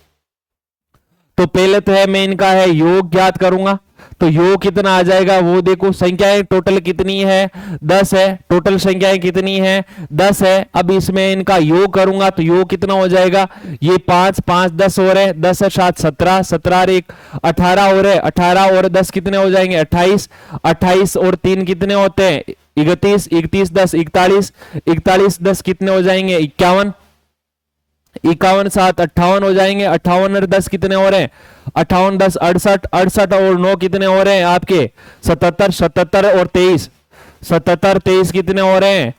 तो पहले तो है मैं इनका है योग ज्ञात करूंगा, तो योग कितना आ जाएगा वो देखो। संख्याएं टोटल कितनी है? 10 है। टोटल संख्याएं कितनी है? 10 है। अब इसमें इनका योग करूंगा तो योग कितना हो जाएगा? ये 5, 5, 10 हो रहे, 10 है 7, 17, 17 और 1 18 हो रहे, 18 और 10 कितने हो जाएंगे? 28, 28 और 3 कितने होते हैं? 31, 31, 10 41, 41, 10 कितने हो जाएंगे? 51, 51, 7, 58 हो जाएंगे, 58 और 10 कितने हो रहे हैं? 58, 10 68, 68 और 9 कितने हो रहे हैं आपके? 77, 77 और 23, 77, 23 कितने हो रहे हैं?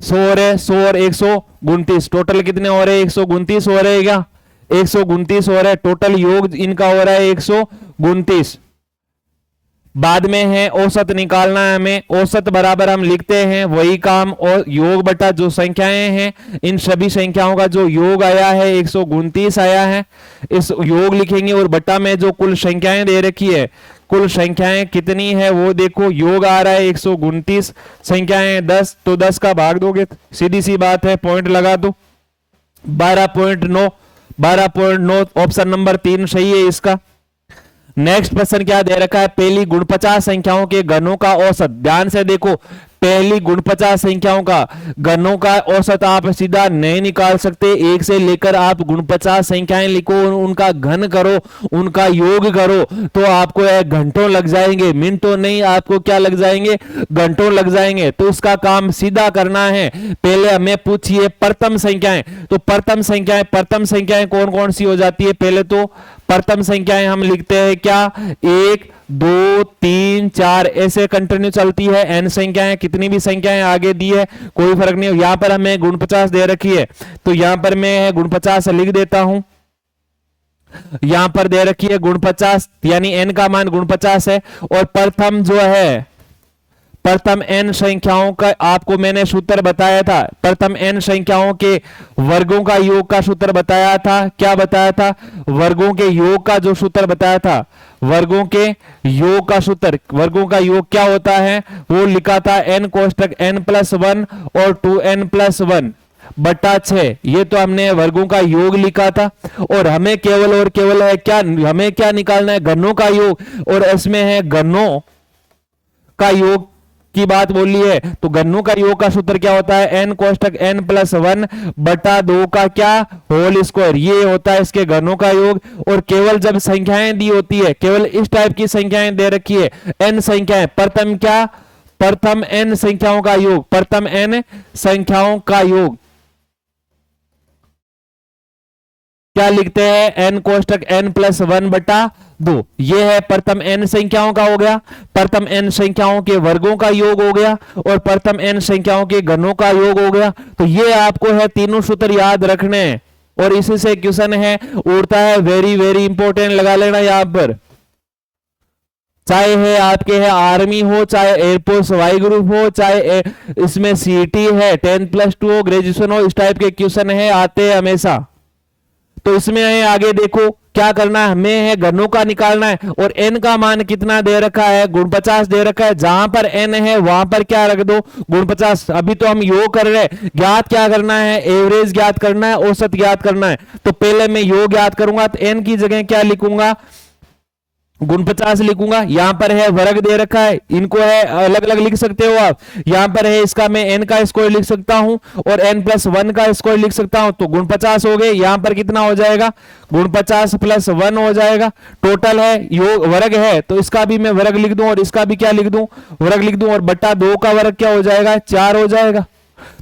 100 हो रहे, 100 और 129। टोटल कितने हो रहे हैं? 129 हो रहे हैं क्या? 129 हो रहा है। टोटल योग इनका हो रहा है 129। बाद में है औसत निकालना है हमें। औसत बराबर हम लिखते हैं वही काम और योग बटा जो संख्याएं हैं, इन सभी संख्याओं का जो योग आया है 129 आया है, इस योग लिखेंगे और बटा में जो कुल संख्याएं दे रखी है, कुल संख्याएं कितनी है वो देखो। योग आ रहा है 129, संख्याएं 10, तो 10 का भाग दोगे, सीधी सी बात है, पॉइंट लगा दो। 12.9, 12.9 ऑप्शन नंबर 3 सही है इसका। नेक्स्ट प्रश्न क्या दे रखा है? पहली गुण 50 संख्याओं के घनों का औसत। ध्यान से देखो, पहली गुण 50 संख्याओं का घनों का औसत आप सीधा नहीं निकाल सकते। एक से लेकर आप गुण 50 संख्याएं लिखो, उनका घन करो, उनका योग करो, तो आपको घंटों लग जाएंगे, मिनटों नहीं, आपको क्या लग जाएंगे? घंटों लग जाएंगे। तो इसका काम सीधा करना है। पहले हमें पूछिए प्रथम संख्याएं, तो प्रथम संख्याएं कौन कौन सी हो जाती है? पहले तो प्रथम संख्याएं हम लिखते हैं क्या? 1, 2, 3, 4 ऐसे कंटिन्यू चलती है। एन संख्याएं, कितनी भी संख्याएं आगे दी है कोई फर्क नहीं। यहां पर हमें गुण 50 दे रखी है, तो यहां पर मैं गुण 50 लिख देता हूं। यहां पर दे रखी है गुण 50, यानी एन का मान गुण 50 है। और प्रथम जो है, प्रथम n संख्याओं का आपको मैंने सूत्र बताया था। प्रथम n संख्याओं के वर्गों का योग का सूत्र बताया था। क्या बताया था? वर्गों के योग का जो सूत्र बताया था, वर्गों के योग का सूत्र, वर्गों का योग क्या होता है वो लिखा था n कोष्टक n+1 और 2n+1 बटा 6। ये तो हमने वर्गों का योग लिखा था। और हमें केवल और केवल है क्या? हमें क्या निकालना है? घनों का योग। और इसमें है घनों का योग की बात बोली है, तो घनों का योग का सूत्र क्या होता है? n कोष्टक n+1 बटा 2 का क्या? Whole square. ये होता है इसके घनों का योग। और केवल जब संख्याएं दी होती है, केवल इस टाइप की संख्याएं दे रखी है, n संख्याएं, प्रथम क्या? प्रथम n संख्याओं का योग, प्रथम n संख्याओं का योग क्या लिखते हैं? n कोष्टक n+1 बटा 2। ये है प्रथम n संख्याओं का हो गया, प्रथम n संख्याओं के वर्गों का योग हो गया और प्रथम n संख्याओं के घनों का योग हो गया। तो ये आपको है तीनों सूत्र याद रखने हैं और इसी से क्वेश्चन है उड़ता है। वेरी वेरी इंपॉर्टेंट लगा लेना यहां पर। चाहे है आपके है आर्मी हो, चाहे एयरफोर्स वाई ग्रुप हो, चाहे इसमें सीटी है, 10+2 हो, ग्रेजुएशन हो, इस टाइप के क्वेश्चन है आते हैं हमेशा। तो इसमें है आगे देखो क्या करना है, हमें है घनों का निकालना है। और n का मान कितना दे रखा है, गुण 50 दे रखा है। जहां पर n है वहां पर क्या रख दो, गुण 50। अभी तो हम योग कर रहे हैं, ज्ञात क्या करना है, एवरेज ज्ञात करना है, औसत ज्ञात करना है। तो पहले मैं योग ज्ञात करूंगा, तो n की जगह क्या लिखूंगा, गुण 50 लिखूंगा। यहां पर है वर्ग दे रखा है, इनको है अलग अलग लिख सकते हो आप। यहां पर है इसका मैं n का स्क्वायर लिख सकता हूं और n+1 का स्क्वायर लिख सकता हूं। तो गुण 50 हो गए। यहां पर कितना हो जाएगा, गुण 50 + 1 हो जाएगा। टोटल है, योग वर्ग है तो इसका भी मैं वर्ग लिख दूं और इसका भी क्या लिख दूं, वर्ग लिख दूं। और बट्टा 2 का वर्ग क्या हो जाएगा, 4 हो जाएगा।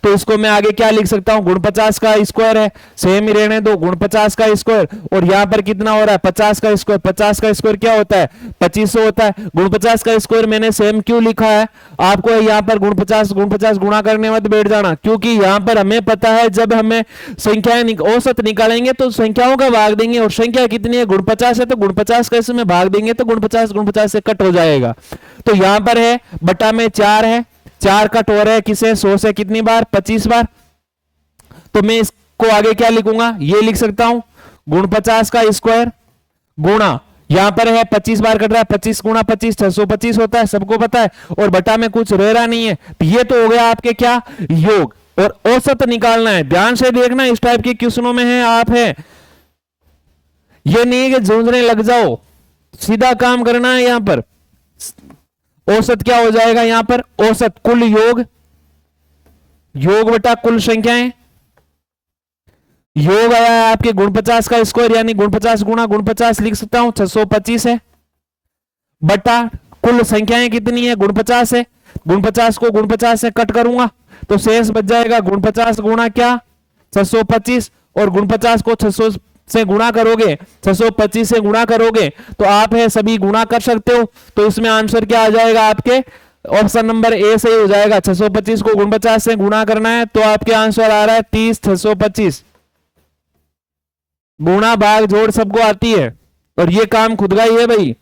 तो इसको मैं आगे क्या लिख सकता हूं, गुण 50 का स्क्वायर है, सेम ही रहने दो, गुण 50 का स्क्वायर। और यहां पर कितना हो रहा है, 50 का स्क्वायर। 50 का स्क्वायर क्या होता है, 2500 होता है। गुण 50 का स्क्वायर मैंने सेम क्यों लिखा है, आपको यहां पर गुण 50 गुणा करने मत बैठ जाना, क्योंकि यहां पर हमें पता है जब हमें संख्याएं औसत निकालेंगे तो संख्याओं का भाग देंगे। और संख्या कितनी है, गुण 50 है, तो गुण 50 कैसे में भाग देंगे तो गुण 50 से कट हो जाएगा। तो यहां पर है बटा में 4 है, 4 कट हो रहा है किसे, 100 से कितनी बार, 25 बार। तो मैं इसको आगे क्या लिखूंगा, ये लिख सकता हूं, गुण 50 का स्क्वायर गुणा, यहां पर है 25 बार कट रहा है, 25 गुणा 25 625 होता है, सबको पता है। और बटा में कुछ रह रहा नहीं है। तो ये तो हो गया आपके क्या, योग। और औसत निकालना है, ध्यान से देखना, इस टाइप के क्वेश्चनों में है आप है, ये नहीं है कि झूंझने लग जाओ, सीधा काम करना है। यहां पर औसत क्या हो जाएगा, यहां पर औसत कुल योग, योग बटा कुल संख्याएं। योग आया है आपके गुण 50 का स्क्वायर, यानी गुण 50 गुणा गुण 50 लिख सकता हूं, 625 है, बटा कुल संख्याएं कितनी है, गुण 50 है। गुण 50 को गुण 50 से कट करूंगा तो शेष बच जाएगा गुण 50 गुणा क्या, 625। और गुण 50 को 600 से गुणा करोगे, 625 से गुणा करोगे तो आप है सभी गुणा कर सकते हो। तो इसमें आंसर क्या आ जाएगा आपके, ऑप्शन नंबर ए सही हो जाएगा। 625 को गुण 50 से गुणा करना है तो आपके आंसर आ रहा है 30 625। गुणा भाग जोड़ सबको आती है और ये काम खुद का ही है भाई।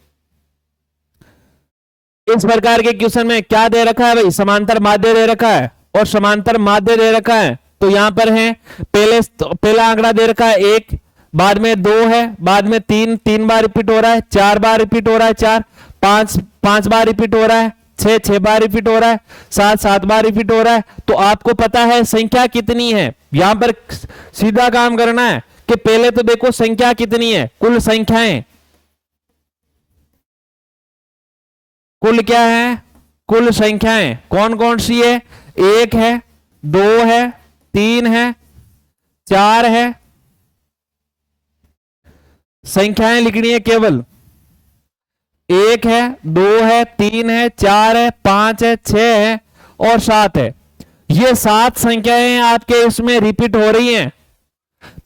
इस प्रकार के क्वेश्चन में क्या दे रखा है भाई, समांतर माध्य दे रखा है और समांतर माध्य दे रखा है। तो यहां पर है पहला आंकड़ा दे रखा है 1, बाद में 2 है, बाद में 3 बार रिपीट हो रहा है, 4 बार रिपीट हो रहा है, 4 5 बार रिपीट हो रहा है, 6 बार रिपीट हो रहा है, 7 बार रिपीट हो रहा है। तो आपको पता है संख्या कितनी है। यहां पर सीधा काम करना है कि पहले तो देखो संख्या कितनी है, कुल संख्याएं, कुल क्या है, कुल संख्याएं कौन कौन सी है, 1 है, 2 है, 3 है, 4 है। संख्याएं लिखनी है केवल, 1 है, 2 है, 3 है, 4 है, 5 है, 6 है और 7 है। ये 7 संख्याएं आपके इसमें रिपीट हो रही हैं।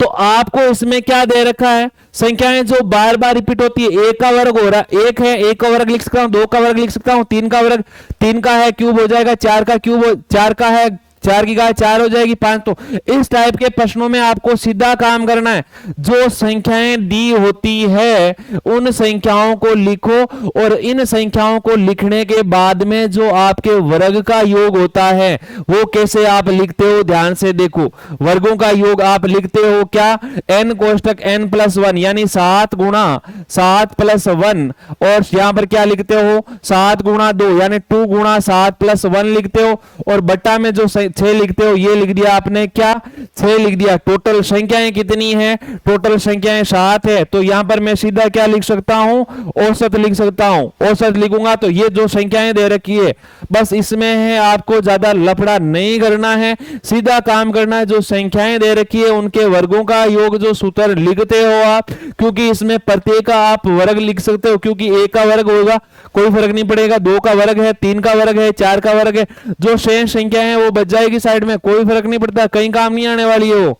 तो आपको इसमें क्या दे रखा है, संख्याएं जो बार बार रिपीट होती है। 1 का वर्ग हो रहा है, 1 है, 1 का वर्ग लिख सकता हूं, 2 का वर्ग लिख सकता हूं, 3 का वर्ग, 3 का है क्यूब हो जाएगा, 4 का क्यूब, 4 का है 4 की गाय 4 हो जाएगी, 5। तो इस टाइप के प्रश्नों में आपको सीधा काम करना है, जो संख्याएं दी होती है उन संख्याओं को लिखो और इन संख्याओं को लिखने के बाद में जो आपके वर्ग का योग होता है वो कैसे आप लिखते हो, ध्यान से देखो। वर्गों का योग आप लिखते हो क्या, n कोष्टक n+1 यानी 7 गुणा 7 + 1। और यहां पर क्या लिखते हो, 7 गुणा 2 यानी 2 गुणा 7 + 1 लिखते हो। और बट्टा में जो 6 लिखते हो, ये लिख दिया आपने क्या, 6 लिख दिया। टोटल संख्याएं कितनी है, टोटल संख्याएं 7 है। तो यहां पर मैं सीधा क्या लिख सकता हूं, औसत लिख सकता हूं। औसत लिखूंगा तो ये जो संख्याएं दे रखी है बस इसमें है, आपको ज्यादा लफड़ा नहीं करना है, सीधा काम करना है। जो संख्याएं दे रखी है उनके वर्गों का योग जो सूत्र लिखते हो आप, क्योंकि इसमें प्रत्येक का आप वर्ग लिख सकते हो, क्योंकि 1 का वर्ग होगा कोई फर्क नहीं पड़ेगा, 2 का वर्ग है, 3 का वर्ग है, 4 का वर्ग है, जो शेष संख्या है वो बच जाएगी साइड में, कोई फर्क नहीं पड़ता, कहीं काम नहीं आने वाली है वो।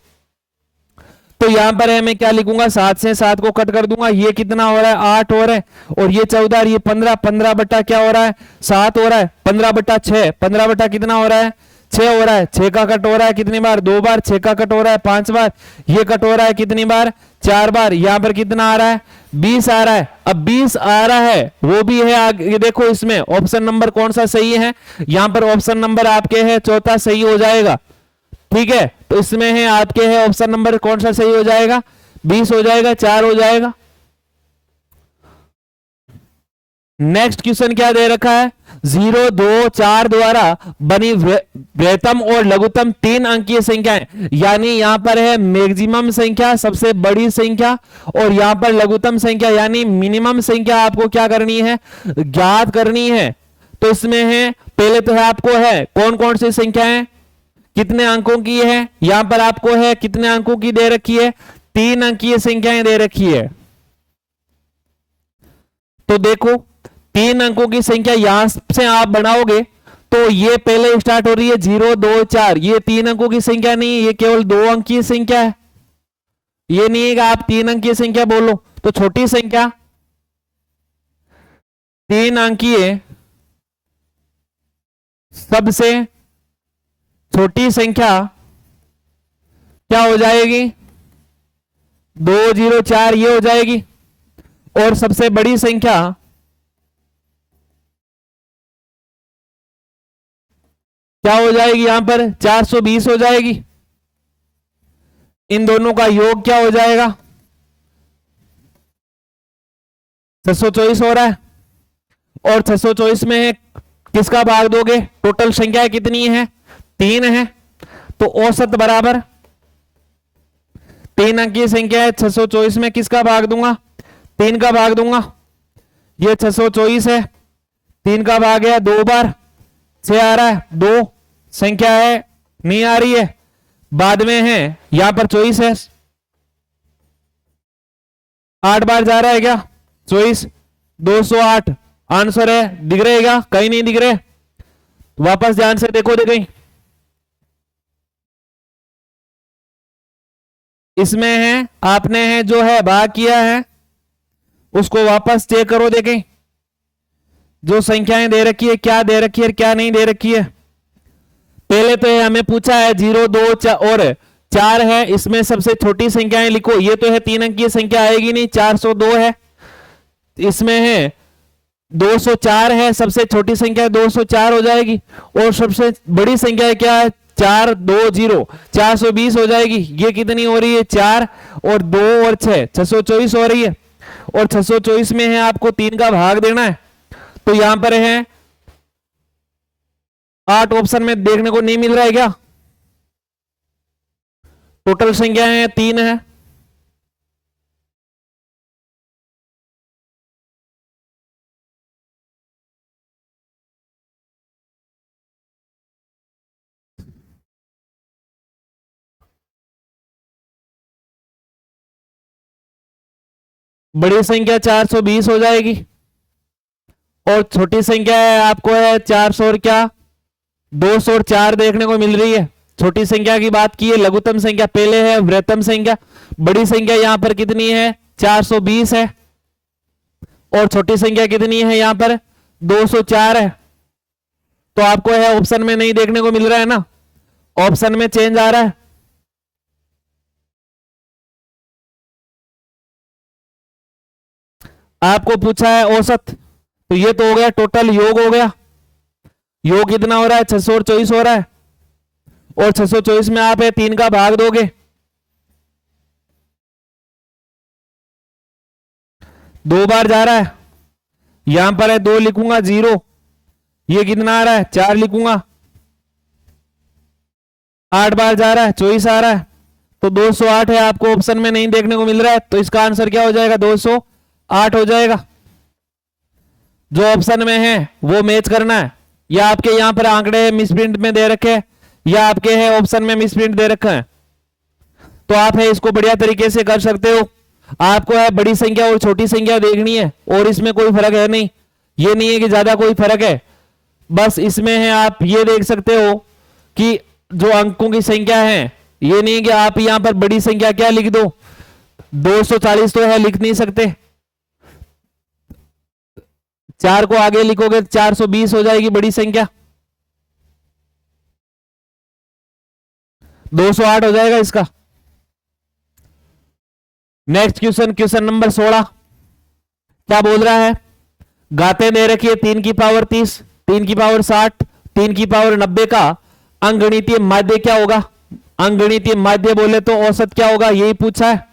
तो यहां पर है मैं क्या लिखूंगा, 7 से 7 को कट कर दूंगा, ये कितना हो रहा है 8 हो रहा है, और ये 14 और ये 15, 15 बटा क्या हो रहा है 7 हो रहा है, 15 बटा 6, 15 बटा कितना हो रहा है 6 हो रहा है, 6 का कट हो रहा है कितनी बार 2 बार, 6 का कट हो रहा है 5 बार, ये कट हो रहा है कितनी बार 4 बार, यहां पर कितना आ रहा है 20 आ रहा है। अब 20 आ रहा है वो भी है आगे देखो, इसमें ऑप्शन नंबर कौन सा सही है, यहां पर ऑप्शन नंबर आपके है चौथा सही हो जाएगा, ठीक है। तो इसमें है आपके है ऑप्शन नंबर कौन सा सही हो जाएगा, 20 हो जाएगा, 4 हो जाएगा, नेक्स्ट क्वेश्चन क्या दे रखा है, 0, 2, 4 द्वारा बनी बृहत्तम और लघुत्तम 3 अंकीय संख्याएं, यानी यहां पर है मैक्सिमम संख्या सबसे बड़ी संख्या, और यहां पर लघुत्तम संख्या यानी मिनिमम संख्या आपको क्या करनी है, ज्ञात करनी है। तो इसमें है, पहले तो है आपको है कौन कौन सी संख्याएं कितने अंकों की है, यहां पर आपको है कितने अंकों की दे रखी है, 3 अंकीय संख्याएं दे रखी है। तो देखो 3 अंकों की संख्या यहां से आप बनाओगे तो ये पहले स्टार्ट हो रही है 0, 2, 4, ये 3 अंकों की संख्या नहीं है, ये केवल 2 अंक की संख्या है। ये नहीं है कि आप 3 अंक की संख्या बोलो, तो छोटी संख्या 3 अंकीय सबसे छोटी संख्या क्या हो जाएगी, 2, 0, 4 ये हो जाएगी, और सबसे बड़ी संख्या क्या हो जाएगी, यहां पर 420 हो जाएगी। इन दोनों का योग क्या हो जाएगा, 624 हो रहा है, और 624 में है किसका भाग दोगे, टोटल संख्या कितनी है, 3 है, तो औसत बराबर 3 अंक की संख्या है, 624 में किसका भाग दूंगा, 3 का भाग दूंगा। ये 624 है, 3 का भाग है 2 बार, 6 आ रहा है, 2 संख्या है नहीं आ रही है, बाद में है यहां पर 24 है, 8 बार जा रहा है क्या, 24, 208 आंसर है, दिख रहेगा, कहीं नहीं दिख रहे, वापस ध्यान से देखो दे कहीं, इसमें है आपने है जो है भाग किया है उसको वापस चेक करो देखें, जो संख्याएं दे रखी है क्या दे रखी है क्या नहीं दे रखी है। पहले तो हमें पूछा है 0, 2 और 4 है, इसमें सबसे छोटी संख्याएं लिखो, ये तो है 3 अंक की संख्या आएगी नहीं, 402 है, इसमें है 204 है, सबसे छोटी संख्या 204 हो जाएगी, और सबसे बड़ी संख्या क्या है 420, 420 हो जाएगी। ये कितनी हो रही है 4 और 2 और 6, 624 हो रही है, और 624 में है आपको 3 का भाग देना है, तो यहां पर है 8 ऑप्शन में देखने को नहीं मिल रहा है क्या, टोटल संख्या है 3 है, बड़ी संख्या 420 हो जाएगी, और छोटी संख्या है आपको है 400 और क्या 200 और 4 देखने को मिल रही है। छोटी संख्या की बात की है, लघुत्तम संख्या पहले है, वृहत्तम संख्या, बड़ी संख्या यहां पर कितनी है 420 है, और छोटी संख्या कितनी है यहां पर 204 है, तो आपको है ऑप्शन में नहीं देखने को मिल रहा है ना, ऑप्शन में चेंज आ रहा है। आपको पूछा है औसत, तो ये तो हो गया टोटल, योग हो गया, योग कितना हो रहा है 624 हो रहा है, और 624 में आप है 3 का भाग दोगे, 2 बार जा रहा है, यहां पर है 2 लिखूंगा 0, ये कितना आ रहा है 4 लिखूंगा, 8 बार जा रहा है 24 आ रहा है, तो 208 है, आपको ऑप्शन में नहीं देखने को मिल रहा है, तो इसका आंसर क्या हो जाएगा 208 हो जाएगा। जो ऑप्शन में है वो मैच करना है, या आपके यहां पर आंकड़े मिसप्रिंट में दे रखे हैं, या आपके है ऑप्शन में मिसप्रिंट दे रखा है, तो आप है इसको बढ़िया तरीके से कर सकते हो। आपको है बड़ी संख्या और छोटी संख्या देखनी है, और इसमें कोई फर्क है नहीं, ये नहीं है कि ज्यादा कोई फर्क है, बस इसमें है आप ये देख सकते हो कि जो अंकों की संख्या है, ये नहीं है कि आप यहां पर बड़ी संख्या क्या लिख दो, 240 तो है लिख नहीं सकते, 4 को आगे लिखोगे 420 हो जाएगी बड़ी संख्या, 208 हो जाएगा इसका। नेक्स्ट क्वेश्चन, क्वेश्चन नंबर 16 क्या बोल रहा है, घाते दे रखिए 3 की पावर 30, 3 की पावर 60, 3 की पावर 90 का अंकगणितीय माध्य क्या होगा। अंकगणितीय माध्य बोले तो औसत क्या होगा, यही पूछा है।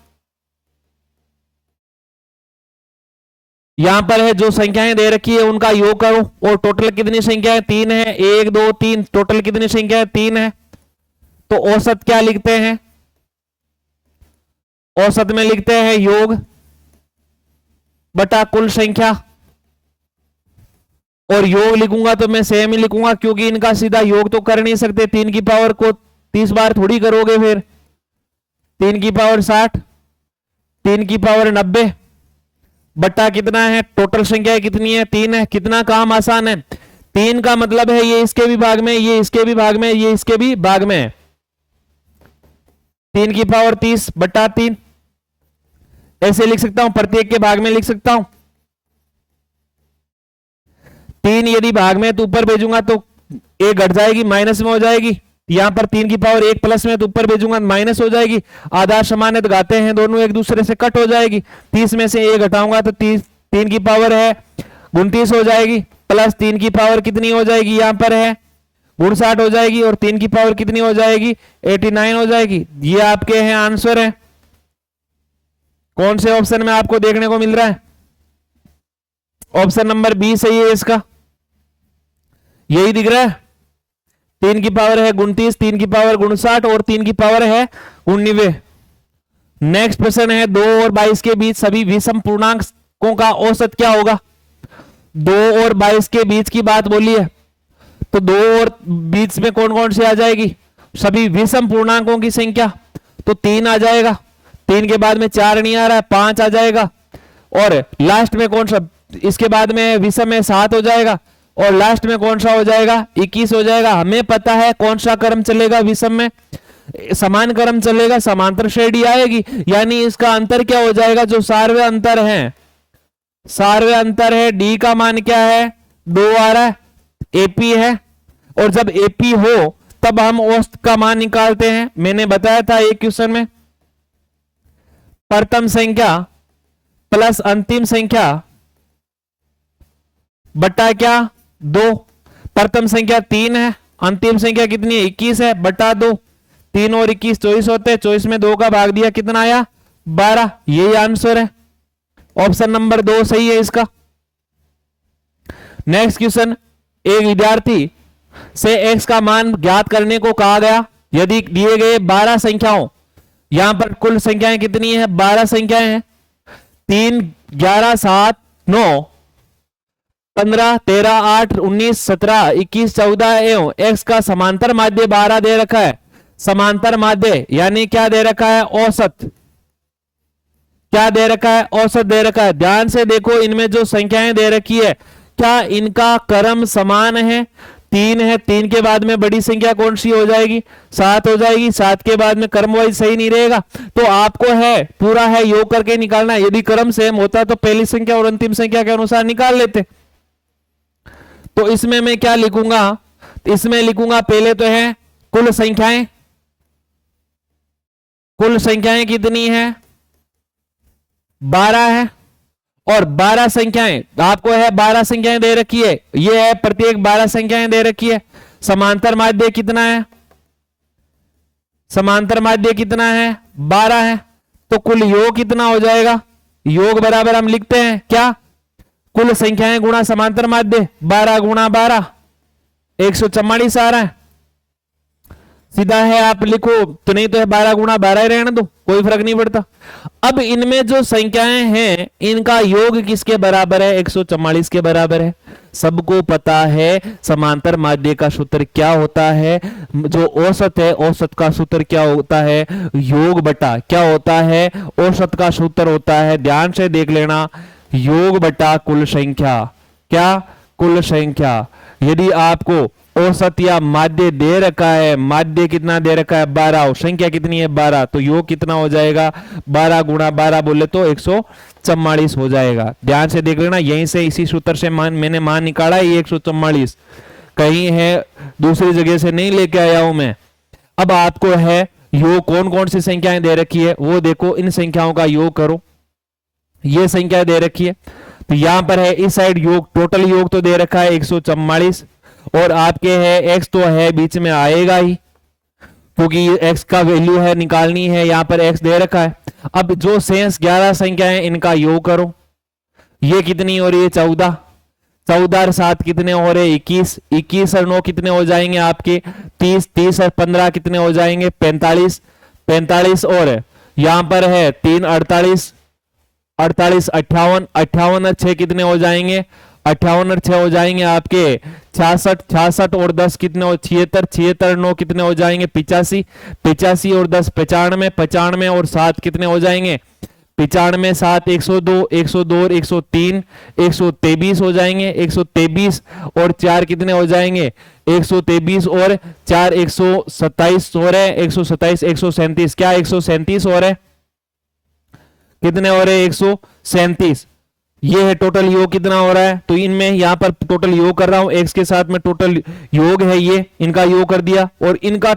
यहां पर है जो संख्याएं दे रखी है उनका योग करो, और टोटल कितनी संख्या है? 3 है। 1 2 3, टोटल कितनी संख्या है? 3 है। तो औसत क्या लिखते हैं? औसत में लिखते हैं योग बटा कुल संख्या, और योग लिखूंगा तो मैं सेम ही लिखूंगा क्योंकि इनका सीधा योग तो कर नहीं सकते। 3 की पावर को 30 बार थोड़ी करोगे, फिर 3 की पावर 60, 3 की पावर 90 बट्टा कितना है? टोटल संख्या कितनी है? 3 है। कितना काम आसान है। 3 का मतलब है ये इसके भी भाग में, ये इसके भी भाग में, ये इसके भी भाग में है। 3 की पावर 30 बट्टा 3 ऐसे लिख सकता हूं, प्रत्येक के भाग में लिख सकता हूं। 3 यदि भाग में तो ऊपर भेजूंगा तो 1 घट जाएगी, माइनस में हो जाएगी। यहां पर 3 की पावर 1 प्लस में तो ऊपर भेजूंगा माइनस हो जाएगी। आधार समान है तो घाते हैं दोनों एक दूसरे से कट हो जाएगी। 30 में से 1 घटाऊंगा तो 3 की पावर है 29 हो जाएगी, प्लस 3 की पावर कितनी हो जाएगी? यहां पर है 59 हो जाएगी, और 3 की पावर कितनी हो जाएगी? 89 हो जाएगी। ये आपके हैं आंसर है। कौन से ऑप्शन में आपको देखने को मिल रहा है? ऑप्शन नंबर बी सही है इसका, यही दिख रहा है। 3 की पावर है 29, 3 की पावर 59 और 3 की पावर है 19। नेक्स्ट प्रश्न है 2 और 22 के बीच सभी विषम पूर्णांकों का औसत क्या होगा? 2 और 22 के बीच की बात बोली है, तो 2 और बीच में कौन कौन सी आ जाएगी? सभी विषम पूर्णांकों की संख्या, तो 3 आ जाएगा। 3 के बाद में 4 नहीं आ रहा है, 5 आ जाएगा। और लास्ट में कौन सा? इसके बाद में विषम में 7 हो जाएगा, और लास्ट में कौन सा हो जाएगा? 21 हो जाएगा। हमें पता है कौन सा क्रम चलेगा विषम में? समान क्रम चलेगा, समांतर श्रेणी आएगी। यानी इसका अंतर क्या हो जाएगा? जो सार्वय अंतर है, सार्वय अंतर है डी का मान क्या है? 2 आ रहा है, एपी है। और जब एपी हो तब हम औसत का मान निकालते हैं। मैंने बताया था एक क्वेश्चन में, प्रथम संख्या प्लस अंतिम संख्या बटा क्या? 2। प्रथम संख्या 3 है, अंतिम संख्या कितनी है? 21 है, बटा 2। 3 और 21 24 होते हैं, 24 में 2 का भाग दिया, कितना आया? 12। यही आंसर है। ऑप्शन नंबर 2 सही है इसका। नेक्स्ट क्वेश्चन, एक विद्यार्थी से x का मान ज्ञात करने को कहा गया। यदि दिए गए 12 संख्याओं, यहां पर कुल संख्याएं कितनी है? 12 संख्याएं हैं। 3 11 7 9 15 13 8 19 17 21 14 एवं x का समांतर माध्य 12 दे रखा है। समांतर माध्य यानी क्या दे रखा है? औसत। क्या दे रखा है? औसत दे रखा है। ध्यान से देखो, इनमें जो संख्याएं दे रखी है क्या इनका क्रम समान है? 3 है, 3 के बाद में बड़ी संख्या कौन सी हो जाएगी? 7 हो जाएगी। 7 के बाद में क्रम वाइज सही नहीं रहेगा, तो आपको है पूरा है योग करके निकालना। यदि क्रम सेम होता तो पहली संख्या और अंतिम संख्या के अनुसार निकाल लेते। तो इसमें मैं क्या लिखूंगा? इसमें लिखूंगा पहले तो है कुल संख्याएं। कुल संख्याएं कितनी है? 12 है, और 12 संख्याएं आपको है 12 संख्याएं दे रखी है। ये है प्रत्येक 12 संख्याएं दे रखी है। समांतर माध्य कितना है? समांतर माध्य कितना है? 12 है। तो कुल योग कितना हो जाएगा? योग बराबर हम लिखते हैं क्या? कुल संख्याएं गुणा समांतर माध्य, 12 गुणा 12 144 आ रहा है। सीधा है, आप लिखो तो नहीं तो है 12 गुणा 12 ही रहने दो, कोई फर्क नहीं पड़ता। अब इनमें जो संख्याएं हैं इनका योग किसके बराबर है? 144 के बराबर है। सबको पता है समांतर माध्य का सूत्र क्या होता है। जो औसत है, औसत का सूत्र क्या होता है? योग बटा क्या होता है? औसत का सूत्र होता है। ध्यान से देख लेना, योग बटा कुल संख्या। क्या? कुल संख्या। यदि आपको औसत या माध्य दे रखा है, माध्य कितना दे रखा है? 12, और संख्या कितनी है? 12, तो योग कितना हो जाएगा? 12 गुणा 12 बोले तो 144 हो जाएगा। ध्यान से देख लेना, यहीं से इसी सूत्र से मैंने मान निकाला है। ये 144 कहीं है दूसरी जगह से नहीं लेके आया हूं मैं। अब आपको है योग कौन कौन सी संख्याएं दे रखी है वो देखो, इन संख्याओं का योग करो। ये संख्या दे रखी है, तो यहां पर है इस साइड योग, टोटल योग तो दे रखा है 144, और आपके है x तो है बीच में आएगा ही, क्योंकि x का वैल्यू है निकालनी है। यहां पर x दे रखा है। अब जो शेष 11 संख्या है इनका योग करो। ये कितनी हो रही है 14, 14 और 7 कितने हो रहे 21, 21 और 9 कितने हो जाएंगे आपके 30, 30 और 15 कितने हो जाएंगे 45, 45 और यहां पर है 3 48, 48 58, 58 और 6 कितने हो जाएंगे 58 और 6 हो जाएंगे आपके 66, 66 और 10 कितने हो 76, 76 9 कितने हो जाएंगे 85, 85 और 10 95, 95 और 7 कितने हो जाएंगे 95, 7 102, 102 और 103, 123 हो जाएंगे 123 और 4 कितने हो जाएंगे 123 और 4 127 हो रहे 127, 137, क्या 137 हो रहे कितने हो रहे 137। ये है टोटल योग कितना हो रहा है, तो इनमें यहां पर टोटल योग कर रहा हूं x के साथ में टोटल योग है, ये इनका योग कर दिया और इनका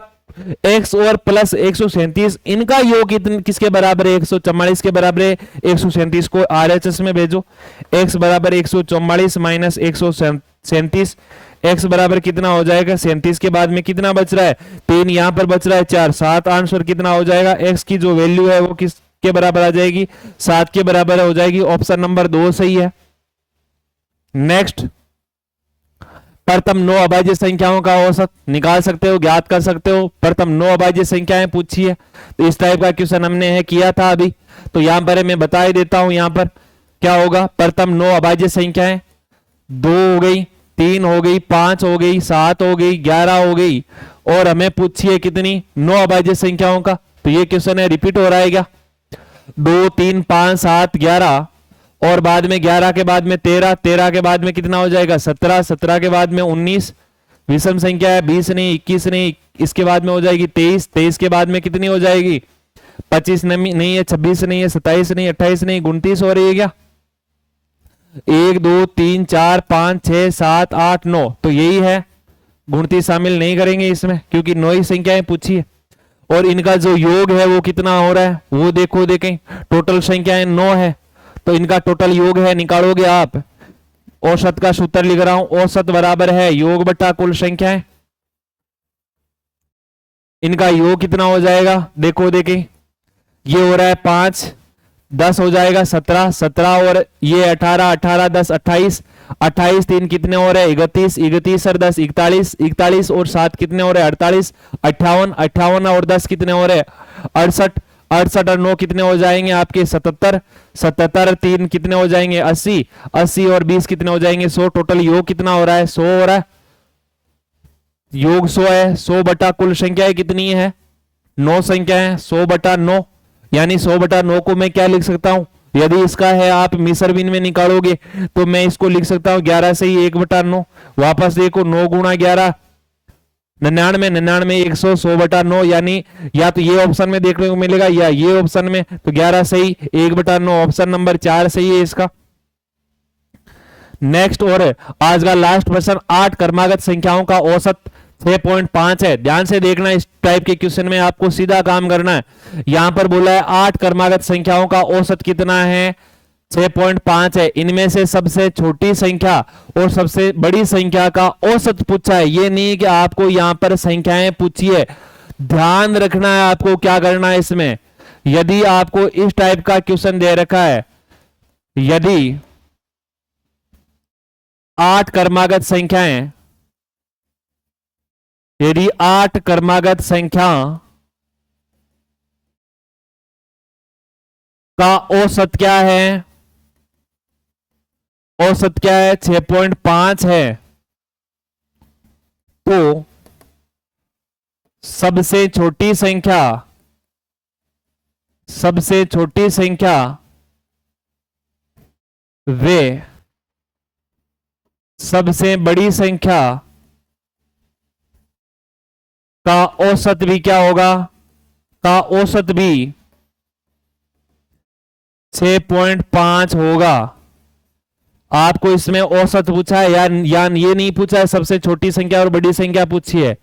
x और प्लस 137 इनका योग किसके बराबर है 144 के बराबर है। 137 को RHS में भेजो, x बराबर 144 माइनस 137, x बराबर कितना हो जाएगा 37 के बाद में कितना बच रहा है 3, यहां पर बच रहा है 4, 7 आंसर कितना हो जाएगा x की जो वैल्यू है वो किस के बराबर आ जाएगी 7 के बराबर हो जाएगी। ऑप्शन नंबर 2 सही है। नेक्स्ट, प्रथम 9 अभाज्य संख्याओं का औसत निकाल सकते हो, ज्ञात कर सकते हो। प्रथम 9 अभाज्य संख्याएं पूछी है, तो इस टाइप का क्वेश्चन हमने किया था अभी, तो यहां पर मैं बता ही देता हूं। यहां पर क्या होगा, प्रथम 9 अभाज्य संख्याएं 2 हो गई, 3 हो गई, 5 हो गई, 7 हो गई, 11 हो गई और हमें पूछी है कितनी 9 अभाज्य संख्याओं का। तो ये क्वेश्चन है रिपीट हो रहा है क्या 2 3 5 7 11 और बाद में 11 के बाद में 13, 13 के बाद में कितना हो जाएगा 17, 17 के बाद में 19, विषम संख्या है 20 नहीं 21 नहीं, इसके बाद में हो जाएगी 23, 23 के बाद में कितनी हो जाएगी 25 नहीं है, 26 नहीं है, 27 नहीं, 28 नहीं, 29 हो रही है क्या 1 2 3 4 5 6 7 8 9, तो यही है 29 शामिल नहीं करेंगे इसमें क्योंकि 9 ही संख्याएं पूछी है। और इनका जो योग है वो कितना हो रहा है वो देखो, देखें टोटल संख्याएं 9 है, तो इनका टोटल योग है निकालोगे आप, औसत का सूत्र लिख रहा हूं, औसत बराबर है योग बटा कुल संख्याएं। इनका योग कितना हो जाएगा देखो, देखें ये हो रहा है 5, 10 हो जाएगा 17, 17 और ये 18, 18 10 28, 28 3 कितने हो रहे 31, 31 और 10 41, 41 और 7 कितने हो रहे 48, 58, 58 और 10 कितने हो रहे 68, 68 और 9 कितने हो जाएंगे आपके 77, 77 और 3 कितने हो जाएंगे 80, 80 और 20 कितने हो जाएंगे 100। टोटल योग कितना हो रहा है 100 हो रहा है, योग 100 है। 100 बटा कुल संख्याएं कितनी है 9 संख्याएं, 100 बटा 9 यानी 100 बटा 9 को मैं क्या लिख सकता हूं, यदि इसका है आप मिसर बिन में निकालोगे तो मैं इसको लिख सकता हूं 11 से ही 1 बटा 9, वापस देखो 9 गुणा 11 99, 99 100, 100 बटा 9 यानी या तो ये ऑप्शन में देखने को मिलेगा या ये ऑप्शन में, तो 11 सही 1 बटा 9 ऑप्शन नंबर 4 सही है इसका। नेक्स्ट, और आज का लास्ट प्रश्न 8 क्रमागत संख्याओं का औसत 6.5 है। ध्यान से देखना, इस टाइप के क्वेश्चन में आपको सीधा काम करना है। यहां पर बोला है 8 क्रमागत संख्याओं का औसत कितना है 6.5 है। इनमें से सबसे छोटी संख्या और सबसे बड़ी संख्या का औसत पूछा है, ये नहीं कि आपको यहां पर संख्याएं पूछी है। ध्यान रखना है आपको क्या करना है इसमें, यदि आपको इस टाइप का क्वेश्चन दे रखा है, यदि 8 क्रमागत संख्याएं, यदि 8 क्रमागत संख्या का औसत क्या है, औसत क्या है 6.5 है, तो सबसे छोटी संख्या, सबसे छोटी संख्या वे सबसे बड़ी संख्या का औसत भी क्या होगा, का औसत भी 6.5 होगा। आपको इसमें औसत पूछा है या ये नहीं पूछा है सबसे छोटी संख्या और बड़ी संख्या पूछी है,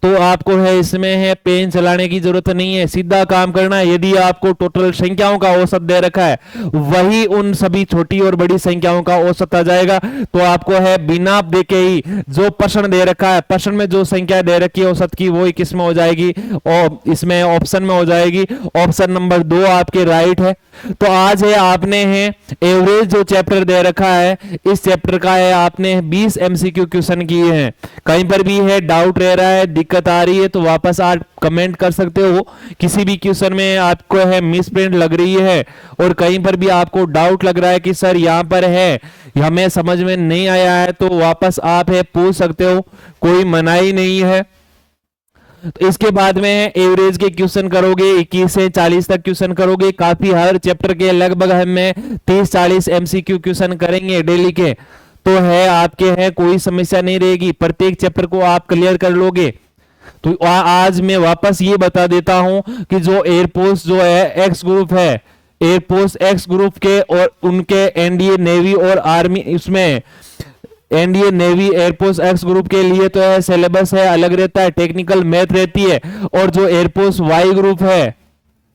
तो आपको है इसमें है पेन चलाने की जरूरत नहीं है, सीधा काम करना है। यदि आपको टोटल संख्याओं का औसत दे रखा है, वही उन सभी छोटी और बड़ी संख्याओं का औसत आ जाएगा। तो आपको है बिना देखे ही जो प्रश्न दे रखा है, प्रश्न में जो संख्या दे रखी है औसत की, वो किस में हो जाएगी, और इसमें ऑप्शन में हो जाएगी। ऑप्शन नंबर 2 आपके राइट है। तो आज है आपने है एवरेज जो चैप्टर दे रखा है, इस चैप्टर का है आपने 20 एमसीक्यू क्वेश्चन किए हैं। कहीं पर भी है डाउट रह रहा है, दिक्कत आ रही है, तो वापस आप कमेंट कर सकते हो। किसी भी क्वेश्चन में आपको है मिस प्रिंट लग रही है, और कहीं पर भी आपको डाउट लग रहा है कि सर यहाँ पर है हमें समझ में नहीं आया है, तो वापस आप है पूछ सकते हो, कोई मनाही नहीं है। तो इसके बाद में एवरेज के क्वेश्चन करोगे, 21 से 40 तक क्वेश्चन करोगे। काफी हर चैप्टर के लगभग हमें 30-40 एमसीक्यू क्वेश्चन करेंगे डेली के। तो है आपके है कोई समस्या नहीं रहेगी, प्रत्येक चैप्टर को आप क्लियर कर लोगे। तो आज मैं वापस ये बता देता हूं कि जो एयरफोर्स जो है एक्स ग्रुप है, एयरफोर्स एक्स ग्रुप के और उनके एनडीए नेवी और आर्मी, इसमें NDA navy air force X group के लिए तो है सिलेबस है अलग रहता है, टेक्निकल मैथ रहती है। और जो एयरफोर्स वाई ग्रुप है,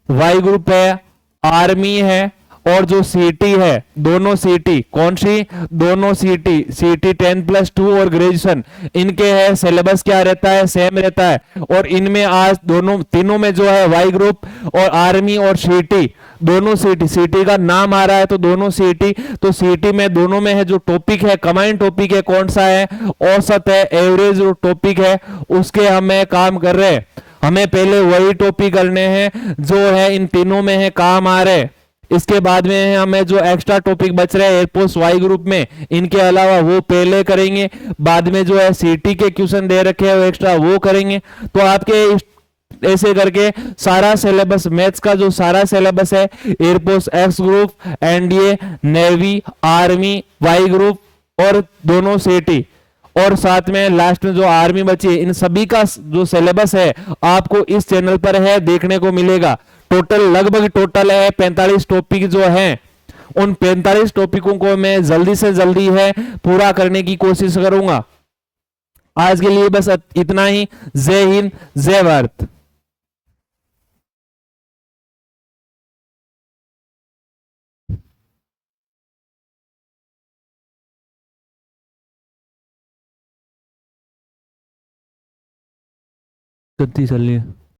वाई ग्रुप है, आर्मी है, और जो सीटी है, दोनों सीटी कौन सी, दोनों सीटी, सीटी 10+2 और ग्रेजुएशन, इनके है सिलेबस क्या रहता है, सेम रहता है। और इनमें आज दोनों तीनों में जो है वाई ग्रुप और आर्मी और सीटी, दोनों सीटी, सीटी का नाम आ रहा है तो दोनों सीटी, तो सीटी में दोनों में है जो टॉपिक है, कमांड टॉपिक है कौन सा है, औसत है, एवरेज जो टॉपिक है उसके हमें काम कर रहे हैं। हमें पहले वही टॉपिक करने हैं जो है इन तीनों में है काम आ रहे। इसके बाद में हमें जो एक्स्ट्रा टॉपिक बच रहे हैं एयरफोर्स वाई ग्रुप में, इनके अलावा वो पहले करेंगे। बाद में जो है सीटी के क्वेश्चन दे रखे हैं वो एक्स्ट्रा वो करेंगे। तो आपके ऐसे करके सारा सिलेबस, मैथ्स का जो सारा सिलेबस है, air force X group, NDA navy, army Y group और दोनों सीटी, और साथ में लास्ट में जो आर्मी बची है, इन सभी का जो सिलेबस है आपको इस चैनल पर है देखने को मिलेगा। टोटल लगभग टोटल है 45 टॉपिक जो हैं, उन 45 टॉपिकों को मैं जल्दी से जल्दी है पूरा करने की कोशिश करूंगा। आज के लिए बस इतना ही। जय हिंद, जय भारत। गलती चल रही है।